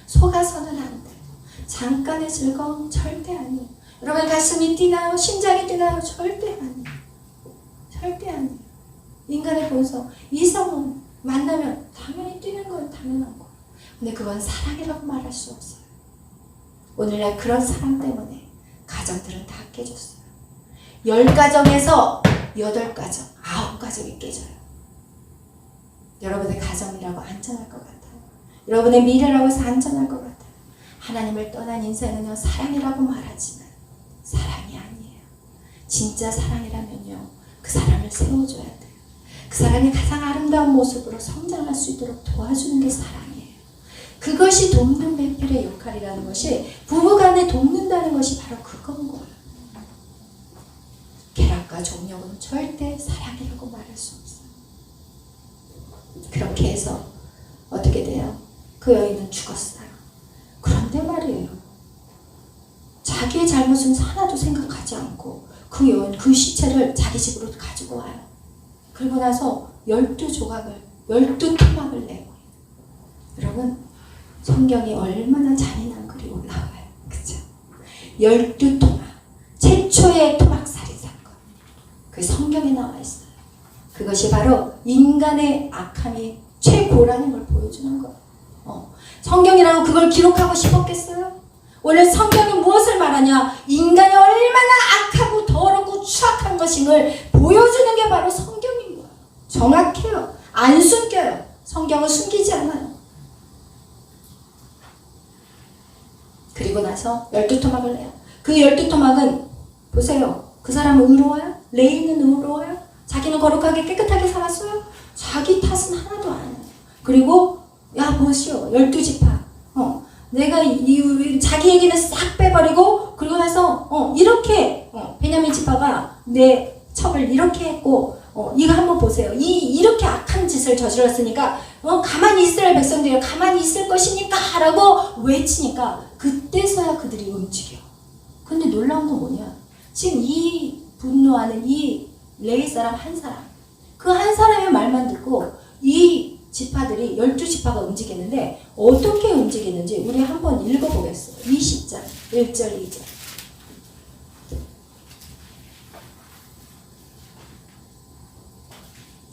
속아서는 안 돼요. 잠깐의 즐거움 절대 아니에요. 여러분 가슴이 뛰나요? 심장이 뛰나요? 절대 아니에요. 절대 아니에요. 인간의 본성, 이성은 만나면 당연히 뛰는 건 당연한 거예요. 근데 그건 사랑이라고 말할 수 없어요. 오늘날 그런 사랑 때문에 가정들은 다 깨졌어요. 10가정에서 8가정, 9가정이 깨져요. 여러분의 가정이라고 안전할 것 같아요. 여러분의 미래라고 해서 안전할 것 같아요. 하나님을 떠난 인생은요 사랑이라고 말하지만 사랑이 아니에요. 진짜 사랑이라면요 그 사람을 세워줘야 돼요. 그 사람이 가장 아름다운 모습으로 성장할 수 있도록 도와주는 게 사랑이에요. 그것이 돕는 배필의 역할이라는 것이, 부부간에 돕는다는 것이 바로 그건 거예요. 쾌락과 정욕은 절대 사랑이라고 말할 수 없어요. 그렇게 해서 어떻게 돼요? 그 여인은 죽었어요. 그런데 말이에요, 자기의 잘못은 하나도 생각하지 않고 그 여인, 그 시체를 자기 집으로 가지고 와요. 그리고 나서 12조각을, 12토막을 내고. 여러분 성경이 얼마나 잔인한 글이 올라와요. 그죠? 12토막, 최초의 토막살인 사건. 그 성경에 나와 있어요. 그것이 바로 인간의 악함이 최고라는 걸 보여주는 거예요. 성경이라고 그걸 기록하고 싶었겠어요? 오늘 성경이 무엇을 말하냐? 인간이 얼마나 악하고 더럽고 추악한 것임을 보여주는 게 바로 성경인 거예요. 정확해요. 안 숨겨요. 성경은 숨기지 않아요. 그리고 나서 12토막을 내요. 그 12토막은 보세요. 그 사람은 의로워요? 레이는 의로워요? 자기는 거룩하게 깨끗하게 살았어요? 자기 탓은 하나도 안 해요. 그리고 야 보시오 12지파 내가 자기 얘기는 싹 빼버리고, 그리고 나서 이렇게 베냐민 지파가 내 첩을 이렇게 했고 이거 한번 보세요. 이렇게 악한 짓을 저질렀으니까 가만히 이스라엘 백성들이 가만히 있을 것이니까 라고 외치니까 그때서야 그들이 움직여. 근데 놀라운 건 뭐냐? 지금 이 분노하는 이 레위 사람 한 사람, 그 한 사람의 말만 듣고 이 지파들 지파들이 12지파가 움직이는데 어떻게 움직이는지 우리 한번 읽어보겠어요. 20장 1절 2절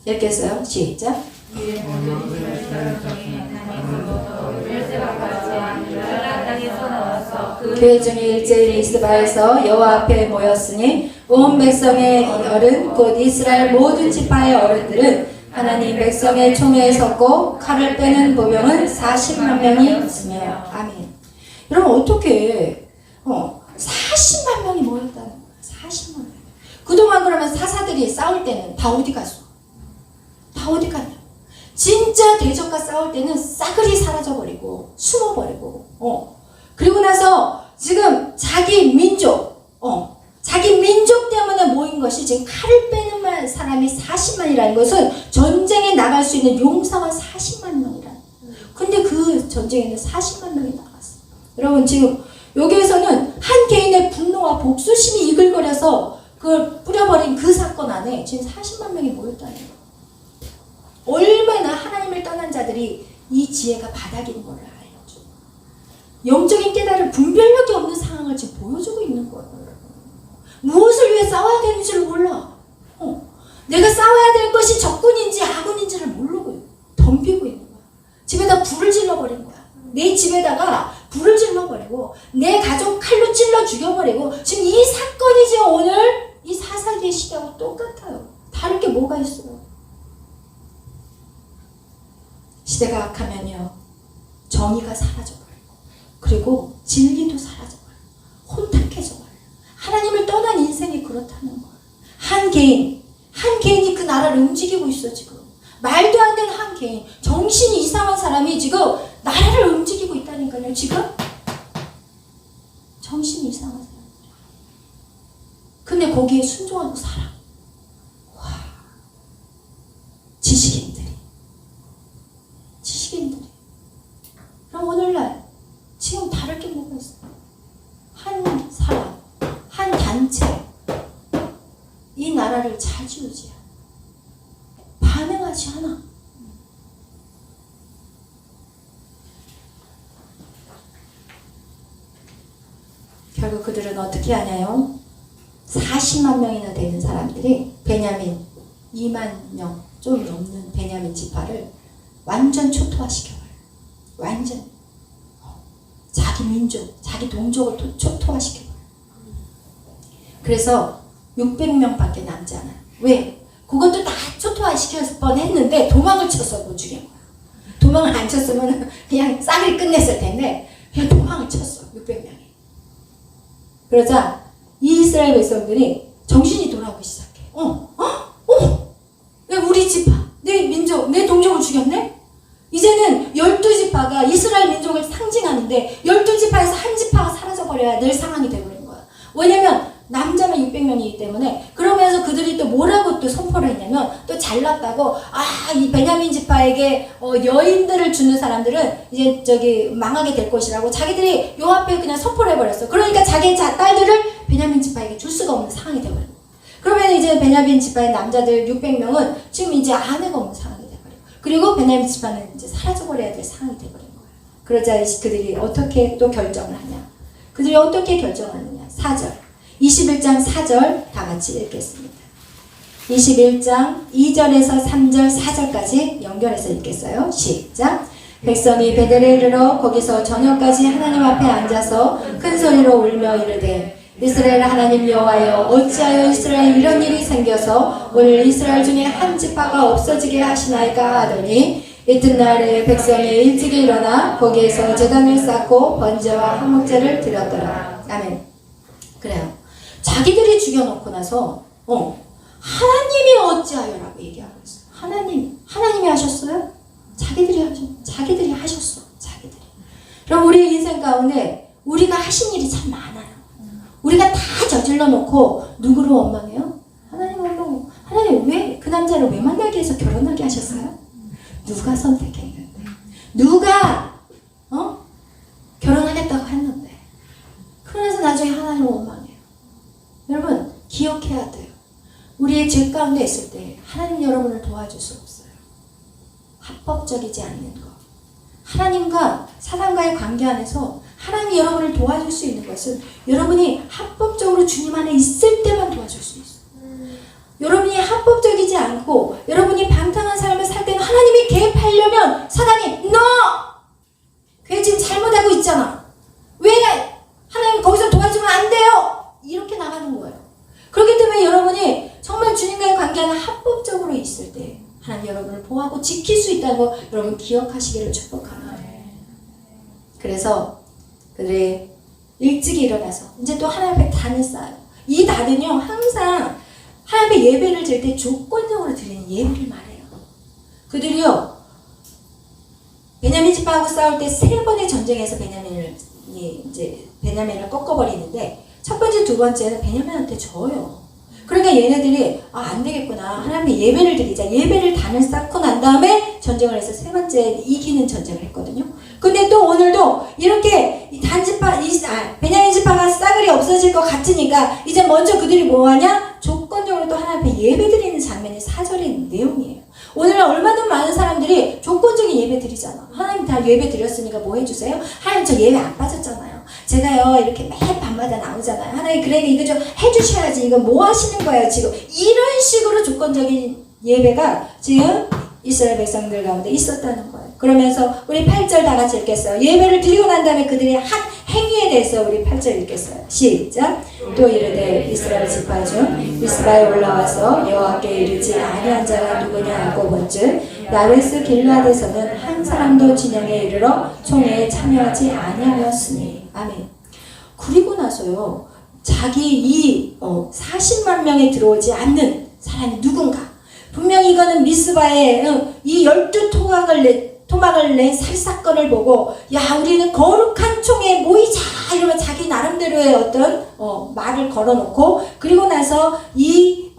읽겠어요. 시작. 교회 중에 일제히 미스바에서 여호와 앞에 모였으니 온 백성의 어른 곧 이스라엘 모든 지파의 어른들은 하나님 백성의 총회에 섰고 칼을 빼는 보병은 40만 명이 있으며 아멘. 여러분 어떻게 40만 명이 모였다는 거야. 40만 명. 그동안 그러면 사사들이 싸울 때는 다 어디 갔어? 다 어디 갔냐? 진짜 대적과 싸울 때는 싸그리 사라져버리고 숨어버리고 그리고 나서 지금 자기 민족 때문에 모인 것이 지금 칼을 빼는 사람이 40만이라는 것은 전쟁에 나갈 수 있는 용사가 40만 명이라는. 근데 그 전쟁에는 40만 명이 나갔어. 여러분 지금 여기에서는 한 개인의 분노와 복수심이 이글거려서 그걸 뿌려버린 그 사건 안에 지금 40만 명이 모였다는 거예요. 얼마나 하나님을 떠난 자들이 이 지혜가 바닥인 걸 알려줘. 영적인 깨달음 분별력이 없는 상황을 지금 보여주고 있는 거예요. 무엇을 위해 싸워야 되는지를 몰라. 내가 싸워야 될 것이 적군인지 아군인지를 모르고 덤비고 있는 거야. 집에다 불을 질러버린 거야. 내 집에다가 불을 질러버리고 내 가족 칼로 찔러 죽여버리고 지금 이 사건이 지금 오늘 이 사사기의 시대와 똑같아요. 다를 게 뭐가 있어요? 시대가 악하면요 정의가 사라져버리고 그리고 진리도 사라져버리고 혼탁해져버려요. 하나님을 떠난 인생이 그렇다는 거예요. 한 개인이 그 나라를 움직이고 있어. 지금 말도 안 되는 한 개인, 정신이 이상한 사람이 지금 나라를 움직이고 있다니까요. 지금 정신이 이상한 사람. 근데 거기에 순종하고 살아. 와, 지식인들이. 그럼 오늘날 지금 다를 게 뭐가 있어요? 한 사람, 한 단체, 이 나라를 좌지우지야. 반응하지 않아. 결국 그들은 어떻게 하냐요? 40만 명이나 되는 사람들이 베냐민 2만 명 좀 넘는 베냐민 지파를 완전 초토화시켜버려요. 완전 자기 민족, 자기 동족을 초토화시켜버려요. 그래서 600명밖에 남지 않아요. 왜? 그것도 다 초토화시켰을 뻔했는데 도망을 쳐서 못 죽인 거야. 도망을 안 쳤으면 그냥 싸그리 끝냈을 텐데 그냥 도망을 쳤어. 600명이. 그러자 이 이스라엘 백성들이 정신이 돌아오기 시작해. 왜 우리 지파, 내 민족, 내 동족을 죽였네? 이제는 12지파가 이스라엘 민족을 상징하는데 12지파에서 한 지파가 사라져버려야 될 상황이 되어버린 거야. 왜냐면 남자만 600명이기 때문에. 그러면서 그들이 또 뭐라고 또 선포를 했냐면 또 잘났다고 이 베냐민 지파에게 여인들을 주는 사람들은 이제 망하게 될 것이라고 자기들이 요 앞에 그냥 선포를 해버렸어. 그러니까 자기 딸들을 베냐민 지파에게 줄 수가 없는 상황이 되어버린 거야. 그러면 이제 베냐민 지파의 남자들 600명은 지금 이제 아내가 없는 상황이 돼버려. 그리고 베냐민 지파는 이제 사라져버려야 될 상황이 돼버린 거야. 그러자 그들이 어떻게 또 결정을 하냐. 그들이 어떻게 결정하느냐. 4절. 21장 4절 다 같이 읽겠습니다. 21장 2절에서 3절 4절까지 연결해서 읽겠어요. 시작. 백성이 베델에 이르러 거기서 저녁까지 하나님 앞에 앉아서 큰 소리로 울며 이르되 이스라엘 하나님 여호와여 어찌하여 이스라엘에 이런 일이 생겨서 오늘 이스라엘 중에 한 지파가 없어지게 하시나이까 하더니 이튿날에 백성이 일찍 일어나 거기에서 제단을 쌓고 번제와 화목제를 드렸더라. 아멘. 그래요. 자기들이 죽여놓고 나서 하나님이 어찌하여라고 얘기하고 있어요. 하나님이 하셨어요? 자기들이 하셨어. 자기들이. 그럼 우리 인생 가운데 우리가 하신 일이 참 많아요. 우리가 다 저질러 놓고 누구를 원망해요? 하나님 원망해요. 하나님 왜 그 남자를 왜 만나게 해서 결혼하게 하셨어요? 누가 선택했는데? 누가 결혼하겠다고 했는데? 그래서 나중에 하나님을 원망해요. 여러분 기억해야 돼요. 우리의 죄 가운데 있을 때 하나님 여러분을 도와줄 수 없어요. 합법적이지 않는 것. 하나님과 사람과의 관계 안에서 하나님이 여러분을 도와줄 수 있는 것은 여러분이 합법적으로 주님 안에 있을 때만 도와줄 수 있어요. 여러분이 합법적이지 않고 여러분이 방탕한 삶을 살 때는 하나님이 개입하려면 사단이 너! 걔 지금 잘못하고 있잖아. 왜 하나님 거기서 도와주면 안 돼요? 이렇게 나가는 거예요. 그렇기 때문에 여러분이 정말 주님과의 관계는 합법적으로 있을 때 하나님 여러분을 보호하고 지킬 수 있다는 거 여러분 기억하시기를 축복합니다. 그래서 그들이 일찍 일어나서 이제 또 하나님 앞에 단을 쌓아요. 이 단은요 항상 하나님 앞에 예배를 드릴 때 조건적으로 드리는 예배를 말해요. 그들이요 베냐민 지파하고 싸울 때 3번의 전쟁에서 베냐민을 꺾어버리는데 첫 번째, 두 번째는 베냐민한테 져요. 그러니까 얘네들이 안 되겠구나. 하나님의 예배를 드리자. 예배를 단을 쌓고 난 다음에 전쟁을 해서 3번째 이기는 전쟁을 했거든요. 근데 또 오늘도 이렇게 베냐민 지파가 싸그리 없어질 것 같으니까 이제 먼저 그들이 뭐하냐? 조건적으로 또 하나님 앞에 예배 드리는 장면이 4절의 내용이에요. 오늘은 얼마나 많은 사람들이 조건적인 예배 드리잖아. 하나님 다 예배 드렸으니까 뭐 해주세요? 하나님 저 예배 안 빠졌잖아요. 제가요 이렇게 매일 밤마다 나오잖아요. 하나님 그래도 이거 좀 해주셔야지. 이거 뭐 하시는 거예요 지금? 이런 식으로 조건적인 예배가 지금 이스라엘 백성들 가운데 있었다는 거예요. 그러면서 우리 8절 다 같이 읽겠어요. 예배를 드리고 난 다음에 그들이 한 행위에 대해서 우리 8절 읽겠어요. 시작. 또 이르되 이스라엘 지파 중 미스바에 올라와서 여호와께 이르지 아니한 자가 누구냐 하고 본즉 야베스 길르앗에서는 한 사람도 진영에 이르러 총회에 참여하지 아니하였으니. 아멘. 그리고 나서요 자기 이 40만 명에 들어오지 않는 사람이 누군가. 분명히 이거는 미스바에 이 12토막을 낸 살사건을 보고 야 우리는 거룩한 총회에 모이자 이러면 자기 나름대로의 어떤 말을 걸어놓고 그리고 나서 이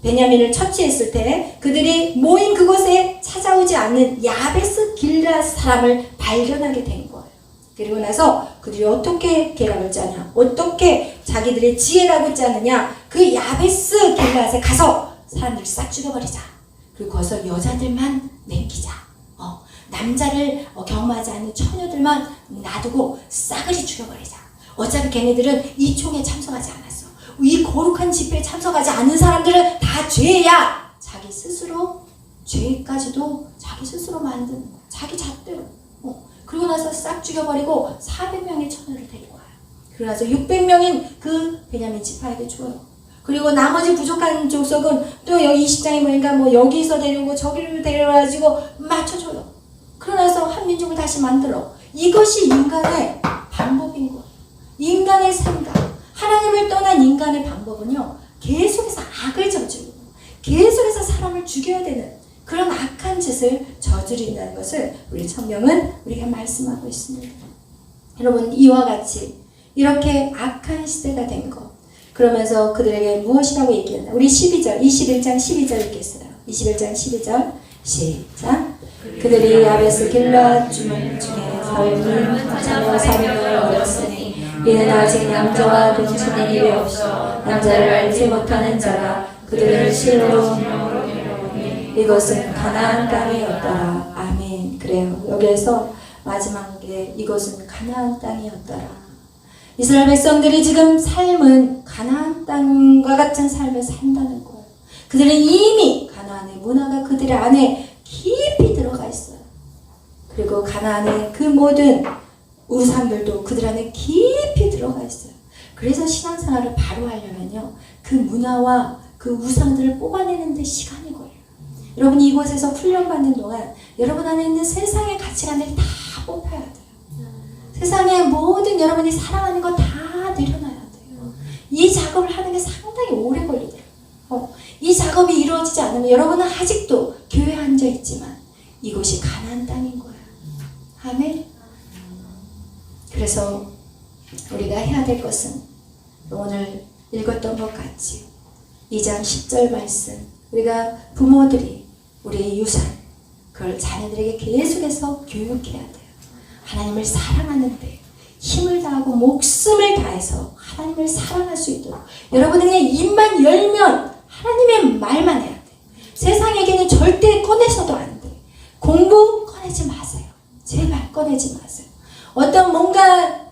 베냐민을 처치했을 때 그들이 모인 그곳에 찾아오지 않는 야베스 길르앗 사람을 발견하게 된 거예요. 그리고 나서 그들이 어떻게 계략을 짜냐, 어떻게 자기들의 지혜라고 짜느냐, 그 야베스 길르앗에 가서 사람들을 싹 죽여버리자. 그리고 거기서 여자들만 남기자. 남자를 경험하지 않는 처녀들만 놔두고 싸그리 죽여버리자. 어차피 걔네들은 이 총에 참석하지 않았어. 이 거룩한 집회에 참석하지 않는 사람들은 다 죄야. 자기 스스로 죄까지도 자기 스스로 만든 거야. 자기 잣대로. 그리고 나서 싹 죽여버리고 400명의 처녀를 데리고 와요. 그리고 나서 600명인 그 베냐민 지파에게 줘요. 그리고 나머지 부족한 족속은 또 여기 20장에 보니까 뭐 여기서 데려오고 저기를 데려와가지고 맞춰줘요. 그러고 나서 한 민족을 다시 만들어. 이것이 인간의 방법인 거예요. 인간의 생각. 하나님을 떠난 인간의 방법은요. 계속해서 악을 저지르고 계속해서 사람을 죽여야 되는 그런 악한 짓을 저지른다는 것을 우리 성경은 우리가 말씀하고 있습니다. 여러분 이와 같이 이렇게 악한 시대가 된 것. 그러면서 그들에게 무엇이라고 얘기했나? 우리 12절, 21장 12절 읽겠어요. 21장 12절 시작. 그들이 야베스 길르앗 주민 중에 서울민 자녀 3명을 얻었으니 이는 아직 남자와 동침한 일이 없어 남자를 알지 못하는 자라 그들을 실로 이것은 가나안 땅이었더라. 아멘. 그래요. 여기에서 마지막에 이것은 가나안 땅이었더라. 이스라엘 백성들이 지금 삶은 가나안 땅과 같은 삶을 산다는 거예요. 그들은 이미 가나안의 문화가 그들 안에 깊이 들어가 있어요. 그리고 가나안의 그 모든 우상들도 그들 안에 깊이 들어가 있어요. 그래서 신앙생활을 바로 하려면요. 그 문화와 그 우상들을 뽑아내는 데 시간이 걸려요. 여러분 이곳에서 훈련받는 동안 여러분 안에 있는 세상의 가치관들이 다 뽑혀야 돼요. 세상의 모든 여러분이 사랑하는 거 다 내려놔야 돼요. 이 작업을 하는 게 상당히 오래 걸리더라고요. 이 작업이 이루어지지 않으면 여러분은 아직도 교회에 앉아있지만 이곳이 가나안 땅인 거예요. 아멘. 그래서 우리가 해야 될 것은 오늘 읽었던 것 같이 2장 10절 말씀 우리가 부모들이 우리의 유산 그걸 자녀들에게 계속해서 교육해야 돼요. 하나님을 사랑하는데 힘을 다하고 목숨을 다해서 하나님을 사랑할 수 있도록 여러분에게 입만 열면 하나님의 말만 해야 돼. 세상에게는 절대 꺼내서도 안 돼. 공부 꺼내지 마세요. 제발 꺼내지 마세요. 어떤 뭔가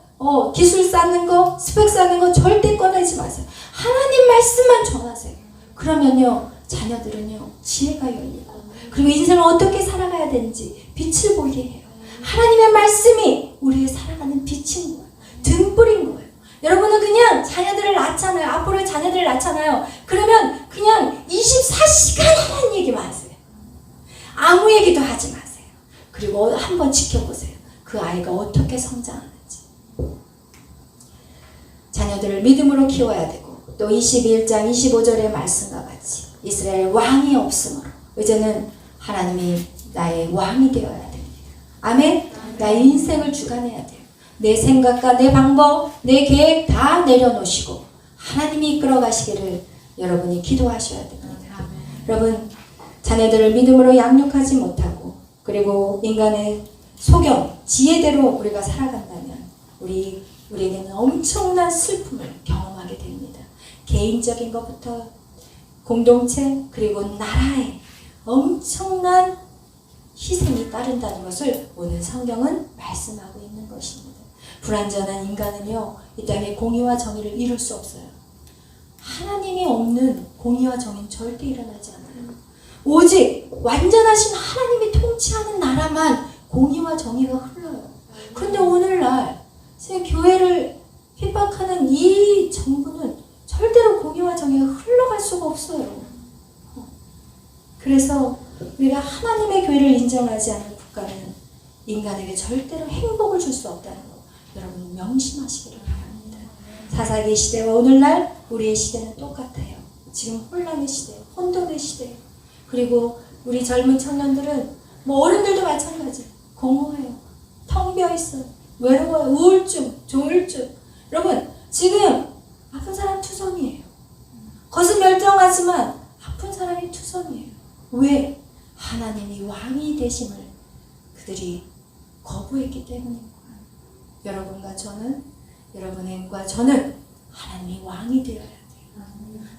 기술 쌓는 거, 스펙 쌓는 거 절대 꺼내지 마세요. 하나님 말씀만 전하세요. 그러면요, 자녀들은요, 지혜가 열리고, 그리고 인생을 어떻게 살아가야 되는지 빛을 보게 해요. 하나님의 말씀이 우리의 살아가는 빛인 거예요. 등불인 거예요. 여러분은 그냥 자녀들을 낳잖아요. 앞으로 자녀들을 낳잖아요. 그러면 그냥 24시간 하나님 얘기만 하세요. 아무 얘기도 하지 마세요. 그리고 한번 지켜보세요. 그 아이가 어떻게 성장하는지. 자녀들을 믿음으로 키워야 되고, 또 22장 25절의 말씀과 같이 이스라엘 왕이 없으므로 이제는 하나님이 나의 왕이 되어야 됩니다. 아멘? 나의 인생을 주관해야 돼요. 내 생각과 내 방법, 내 계획 다 내려놓으시고 하나님이 이끌어 가시기를 여러분이 기도하셔야 됩니다. 여러분, 자녀들을 믿음으로 양육하지 못하고, 그리고 인간의 소견, 지혜대로 우리가 살아간다면 우리에게는 엄청난 슬픔을 경험하게 됩니다. 개인적인 것부터 공동체, 그리고 나라에 엄청난 희생이 따른다는 것을 오늘 성경은 말씀하고 있는 것입니다. 불완전한 인간은요, 이 땅에 공의와 정의를 이룰 수 없어요. 하나님이 없는 공의와 정의는 절대 일어나지 않아요. 오직 완전하신 하나님이 통치하는 나라만 공의와 정의가 흘러요. 그런데 오늘날 교회를 핍박하는 이 정부는 절대로 공의와 정의가 흘러갈 수가 없어요. 그래서 우리가 하나님의 교회를 인정하지 않는 국가는 인간에게 절대로 행복을 줄 수 없다는 거 여러분 명심하시기를 바랍니다. 사사기 시대와 오늘날 우리의 시대는 똑같아요. 지금 혼란의 시대, 혼돈의 시대. 그리고 우리 젊은 청년들은 어른들도 마찬가지. 공허해요. 텅 비어 있어요. 외로워요. 우울증, 조울증. 여러분, 지금 아픈 사람 투성이에요. 겉은 멀쩡하지만 아픈 사람이 투성이에요. 왜? 하나님이 왕이 되심을 그들이 거부했기 때문인 거예요. 여러분과 저는, 여러분과 저는 하나님이 왕이 되어야 돼요.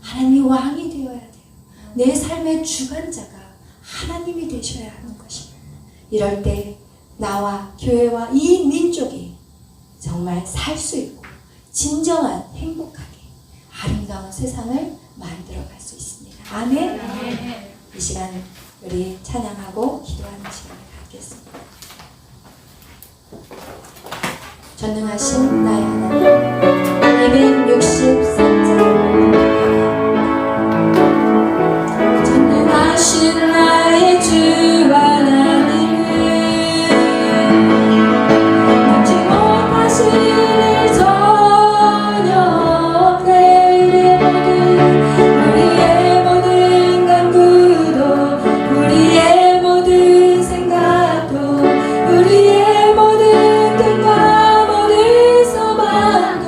하나님이 왕이 되어야 돼요. 내 삶의 주관자가 하나님이 되셔야 하는 것입니다. 이럴 때 나와 교회와 이 민족이 정말 살 수 있고 진정한 행복하게 아름다운 세상을 만들어갈 수 있습니다. 아멘. 이 시간 우리 찬양하고 기도하는 시간을 갖겠습니다. 전능하신 나의 하나님, 263장. 전능하신 나의 주 하나님은 묻지 못하신 일 전혀 우리의 모든 간구도 우리의 모든 생각도 우리의 모든 뜻과 모든 소망도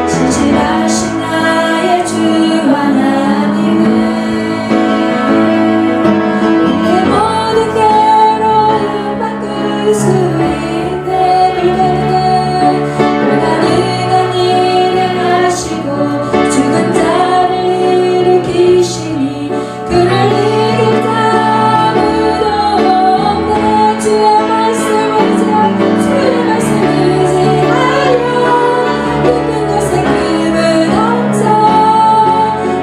신실하신 나의 주 하나님은 우리의 모든 괴로움 바꿀 수 있네. 불가능한 일을 하시고 죽은 자를 일으키시니 그를 이길 자 아무도 없네. 주의 말씀을 주의 말씀을 의지하여 깊은 곳에 금은 없죠.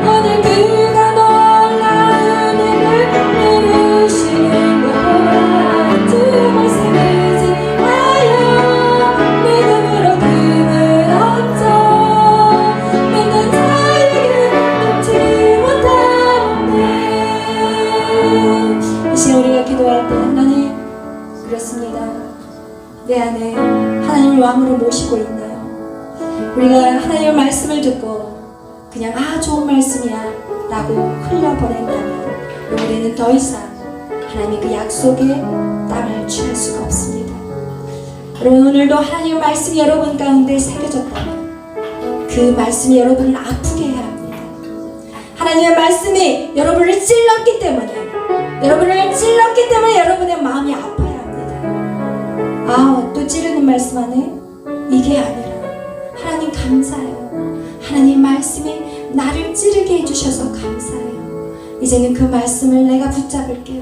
오늘 그가 놀라운 일을 이루시는 것 보라. 주의 말씀을 의지하여 믿음으로 금은 없죠. 믿는 자에게 넘지 못하네. 이 시간 우리가 기도할 때 하나님, 그렇습니다. 내 안에 하나님을 왕으로 모시고 있나요? 우리가 하나님의 말씀을 듣고 그냥 좋은 말씀이야 라고 흘려보낸다면 우리는 더 이상 하나님의 그 약속에 땅을 취할 수가 없습니다. 여러분, 오늘도 하나님의 말씀이 여러분 가운데 새겨졌다면 그 말씀이 여러분을 아프게 해야 합니다. 하나님의 말씀이 여러분을 찔렀기 때문에 여러분의 마음이 아파야 합니다. 또 찌르는 말씀 하네? 이게 아니라 하나님 감사해요. 하나님 말씀이 나를 찌르게 해주셔서 감사해요. 이제는 그 말씀을 내가 붙잡을게요.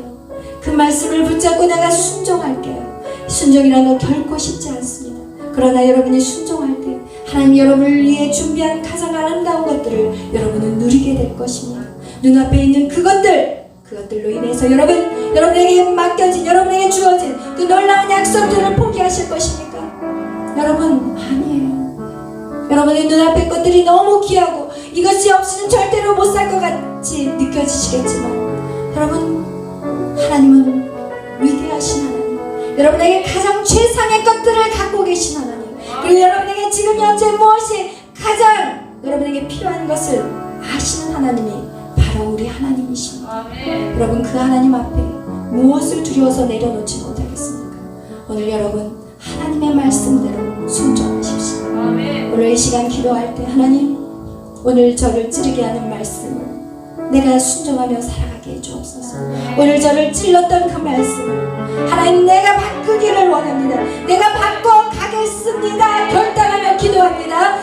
그 말씀을 붙잡고 내가 순종할게요. 순종이라는 거 결코 쉽지 않습니다. 그러나 여러분이 순종할 때 하나님 여러분을 위해 준비한 가장 아름다운 것들을 여러분은 누리게 될 것입니다. 눈앞에 있는 그것들로 인해서 여러분에게 맡겨진, 여러분에게 주어진 그 놀라운 약속들을 포기하실 것입니까? 여러분, 아니에요. 여러분의 눈앞의 것들이 너무 귀하고 이것이 없이는 절대로 못 살 것 같이 느껴지시겠지만, 여러분, 하나님은 위대하신 하나님, 여러분에게 가장 최상의 것들을 갖고 계신 하나님, 그리고 여러분에게 지금 현재 무엇이 가장 여러분에게 필요한 것을 아시는 하나님이 바로 우리 하나님이십니다. 아멘. 여러분, 그 하나님 앞에 무엇을 두려워서 내려놓지 못하겠습니까? 오늘 여러분 하나님의 말씀대로 순종하십시오. 아멘. 오늘 이 시간 기도할 때 하나님, 오늘 저를 찌르게 하는 말씀을 내가 순종하며 살아가게 해주옵소서. 오늘 저를 찔렀던 그 말씀을 하나님 내가 바꾸기를 원합니다. 내가 바꿔 가겠습니다. 결단하며 기도합니다.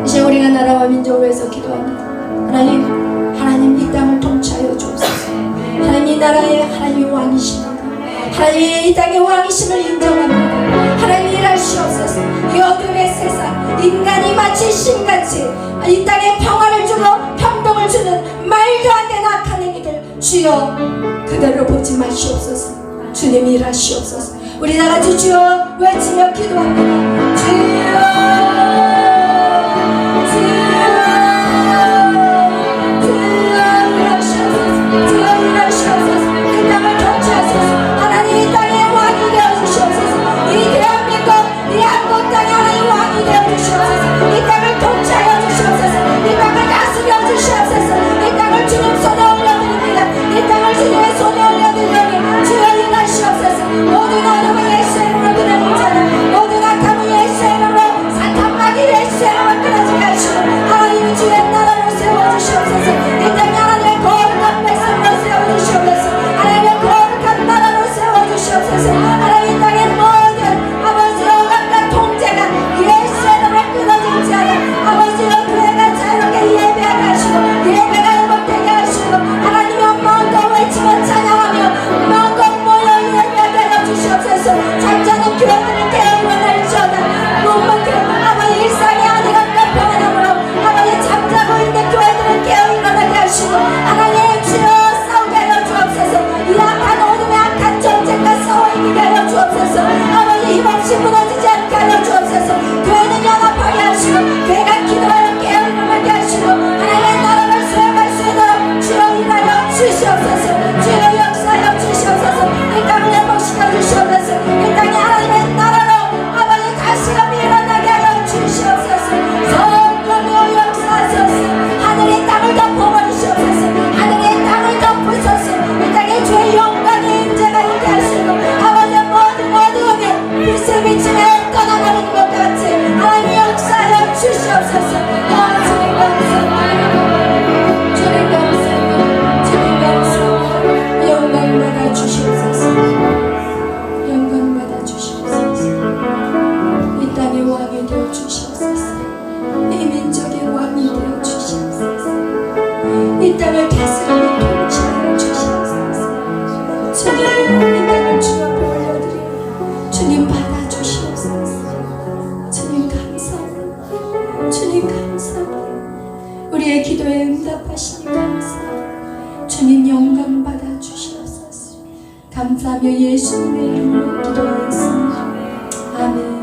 주여, 우리가 나라와 민족을 위해서 기도합니다. 하나님 이 땅을 통치하여 주옵소서. 하나님 이 나라의 하나님이 왕이십니다. 하나님이 이 땅의 왕이심을 인정합니다. 하나님 일하시옵소서. 이 어둠의 세상, 인간이 마치 신같이 이 땅에 평화를 주고 평등을 주는 말도 안 되는 악한 행위들 주여 그대로 보지 마시옵소서. 주님 일하시옵소서. 우리 다같이 주여 외치며 기도합니다. 주여, 빛을 비추는 주시옵소서. 주님 감사합니다. 주님 감사합니다. 주님 감사합니다. 영광 받아 주시옵소서. 영광 받아 주시옵소서. 이 땅의 왕이 되어 주시옵소서. 이 민족의 왕이 되어 주시옵소서. 이 땅을 다스리고 통치하여 주시옵소서. 주님, 이 땅을 주 앞에 올려드리고 주님 받아 주시옵소서. 주님 감사합니다. 주님 감사합니다. 우리의 기도에 응답하시니 감사합니다. 주님 영광 받아 주시옵소서. 감사하며 예수님의 이름으로 기도하였습니다. 아멘.